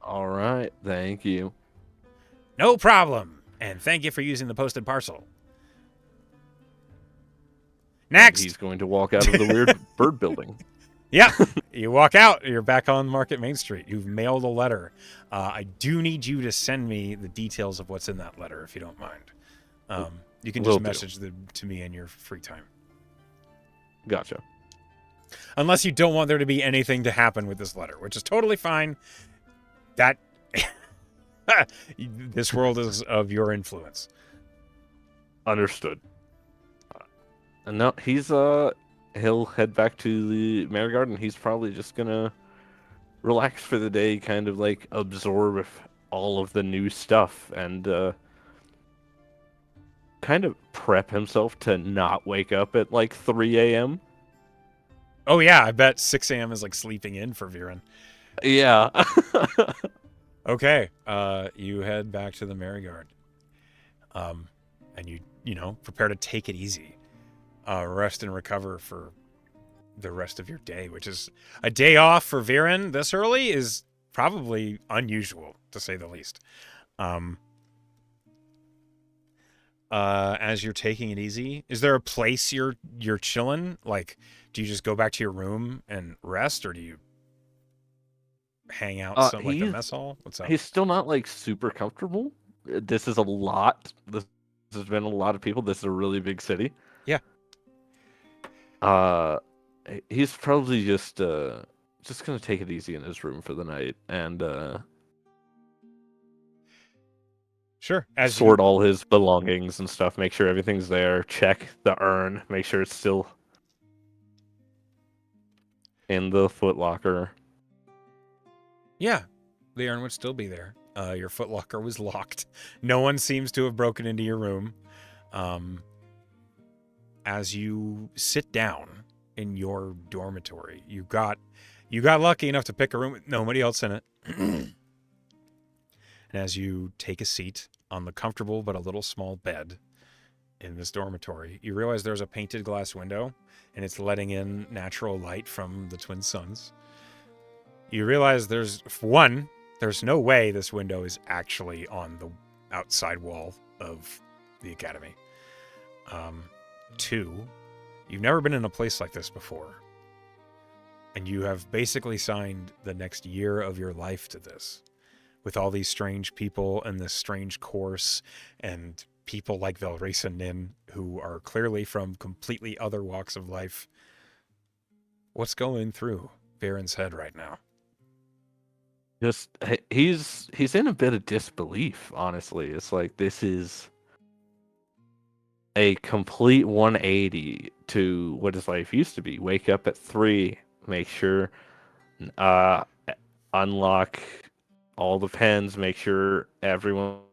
All right. Thank you. No problem. And thank you for using the posted parcel. Next. He's going to walk out of the weird bird building. Yeah, you walk out. You're back on Market Main Street. You've mailed a letter. I do need you to send me the details of what's in that letter, if you don't mind. You can just message them to me in your free time. Gotcha. Unless you don't want there to be anything to happen with this letter, which is totally fine. That this world is of your influence. Understood. And no, he'll head back to the Merryguard, and he's probably just gonna relax for the day, kind of like absorb all of the new stuff, and kind of prep himself to not wake up at like 3 a.m. Oh yeah, I bet 6 a.m. is like sleeping in for Virren. Yeah. Okay, you head back to the Merry-Guard, and you prepare to take it easy, rest and recover for the rest of your day, which is a day off for Virren this early is probably unusual to say the least. Um, as you're taking it easy, is there a place you're chilling? Like, do you just go back to your room and rest, or do you hang out some like the He's mess hall? What's up? he's still not like super comfortable. This is a lot. This has been a lot of people. This is a really big city. Yeah, Uh, he's probably just gonna take it easy in his room for the night and sure. As you sort all his belongings and stuff. Make sure everything's there. Check the urn. Make sure it's still in the footlocker. Yeah, the urn would still be there. Your footlocker was locked. No one seems to have broken into your room. As you sit down in your dormitory, you got lucky enough to pick a room with nobody else in it. And as you take a seat on the comfortable but a little small bed in this dormitory, you realize there's a painted glass window, and it's letting in natural light from the twin suns. You realize there's no way this window is actually on the outside wall of the academy. 2, you've never been in a place like this before, and you have basically signed the next year of your life to this, with all these strange people and this strange course, and people like Velrisa Nin, who are clearly from completely other walks of life. What's going through Virren's head right now? Just he's in a bit of disbelief, honestly. It's like this is a complete 180 to what his life used to be. Wake up at 3, make sure uh unlock all the pens, make sure everyone's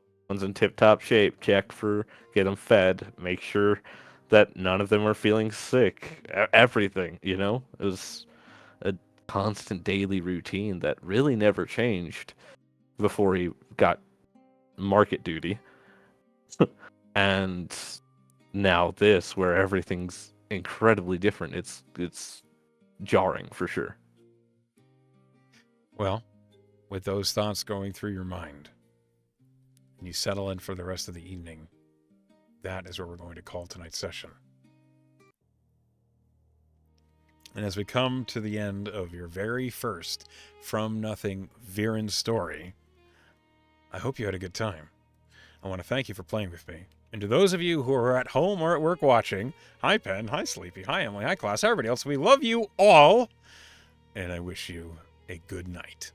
in tip-top shape, check for get them fed, make sure that none of them are feeling sick. Everything, you know? It was a constant daily routine that really never changed before he got market duty. And now this, where everything's incredibly different, it's jarring for sure. Well, with those thoughts going through your mind, and you settle in for the rest of the evening, that is where we're going to call tonight's session. And as we come to the end of your very first From Nothing Virren story, I hope you had a good time. I want to thank you for playing with me. And to those of you who are at home or at work watching, hi Pen, hi Sleepy, hi Emily, hi Class, everybody else, we love you all. And I wish you a good night.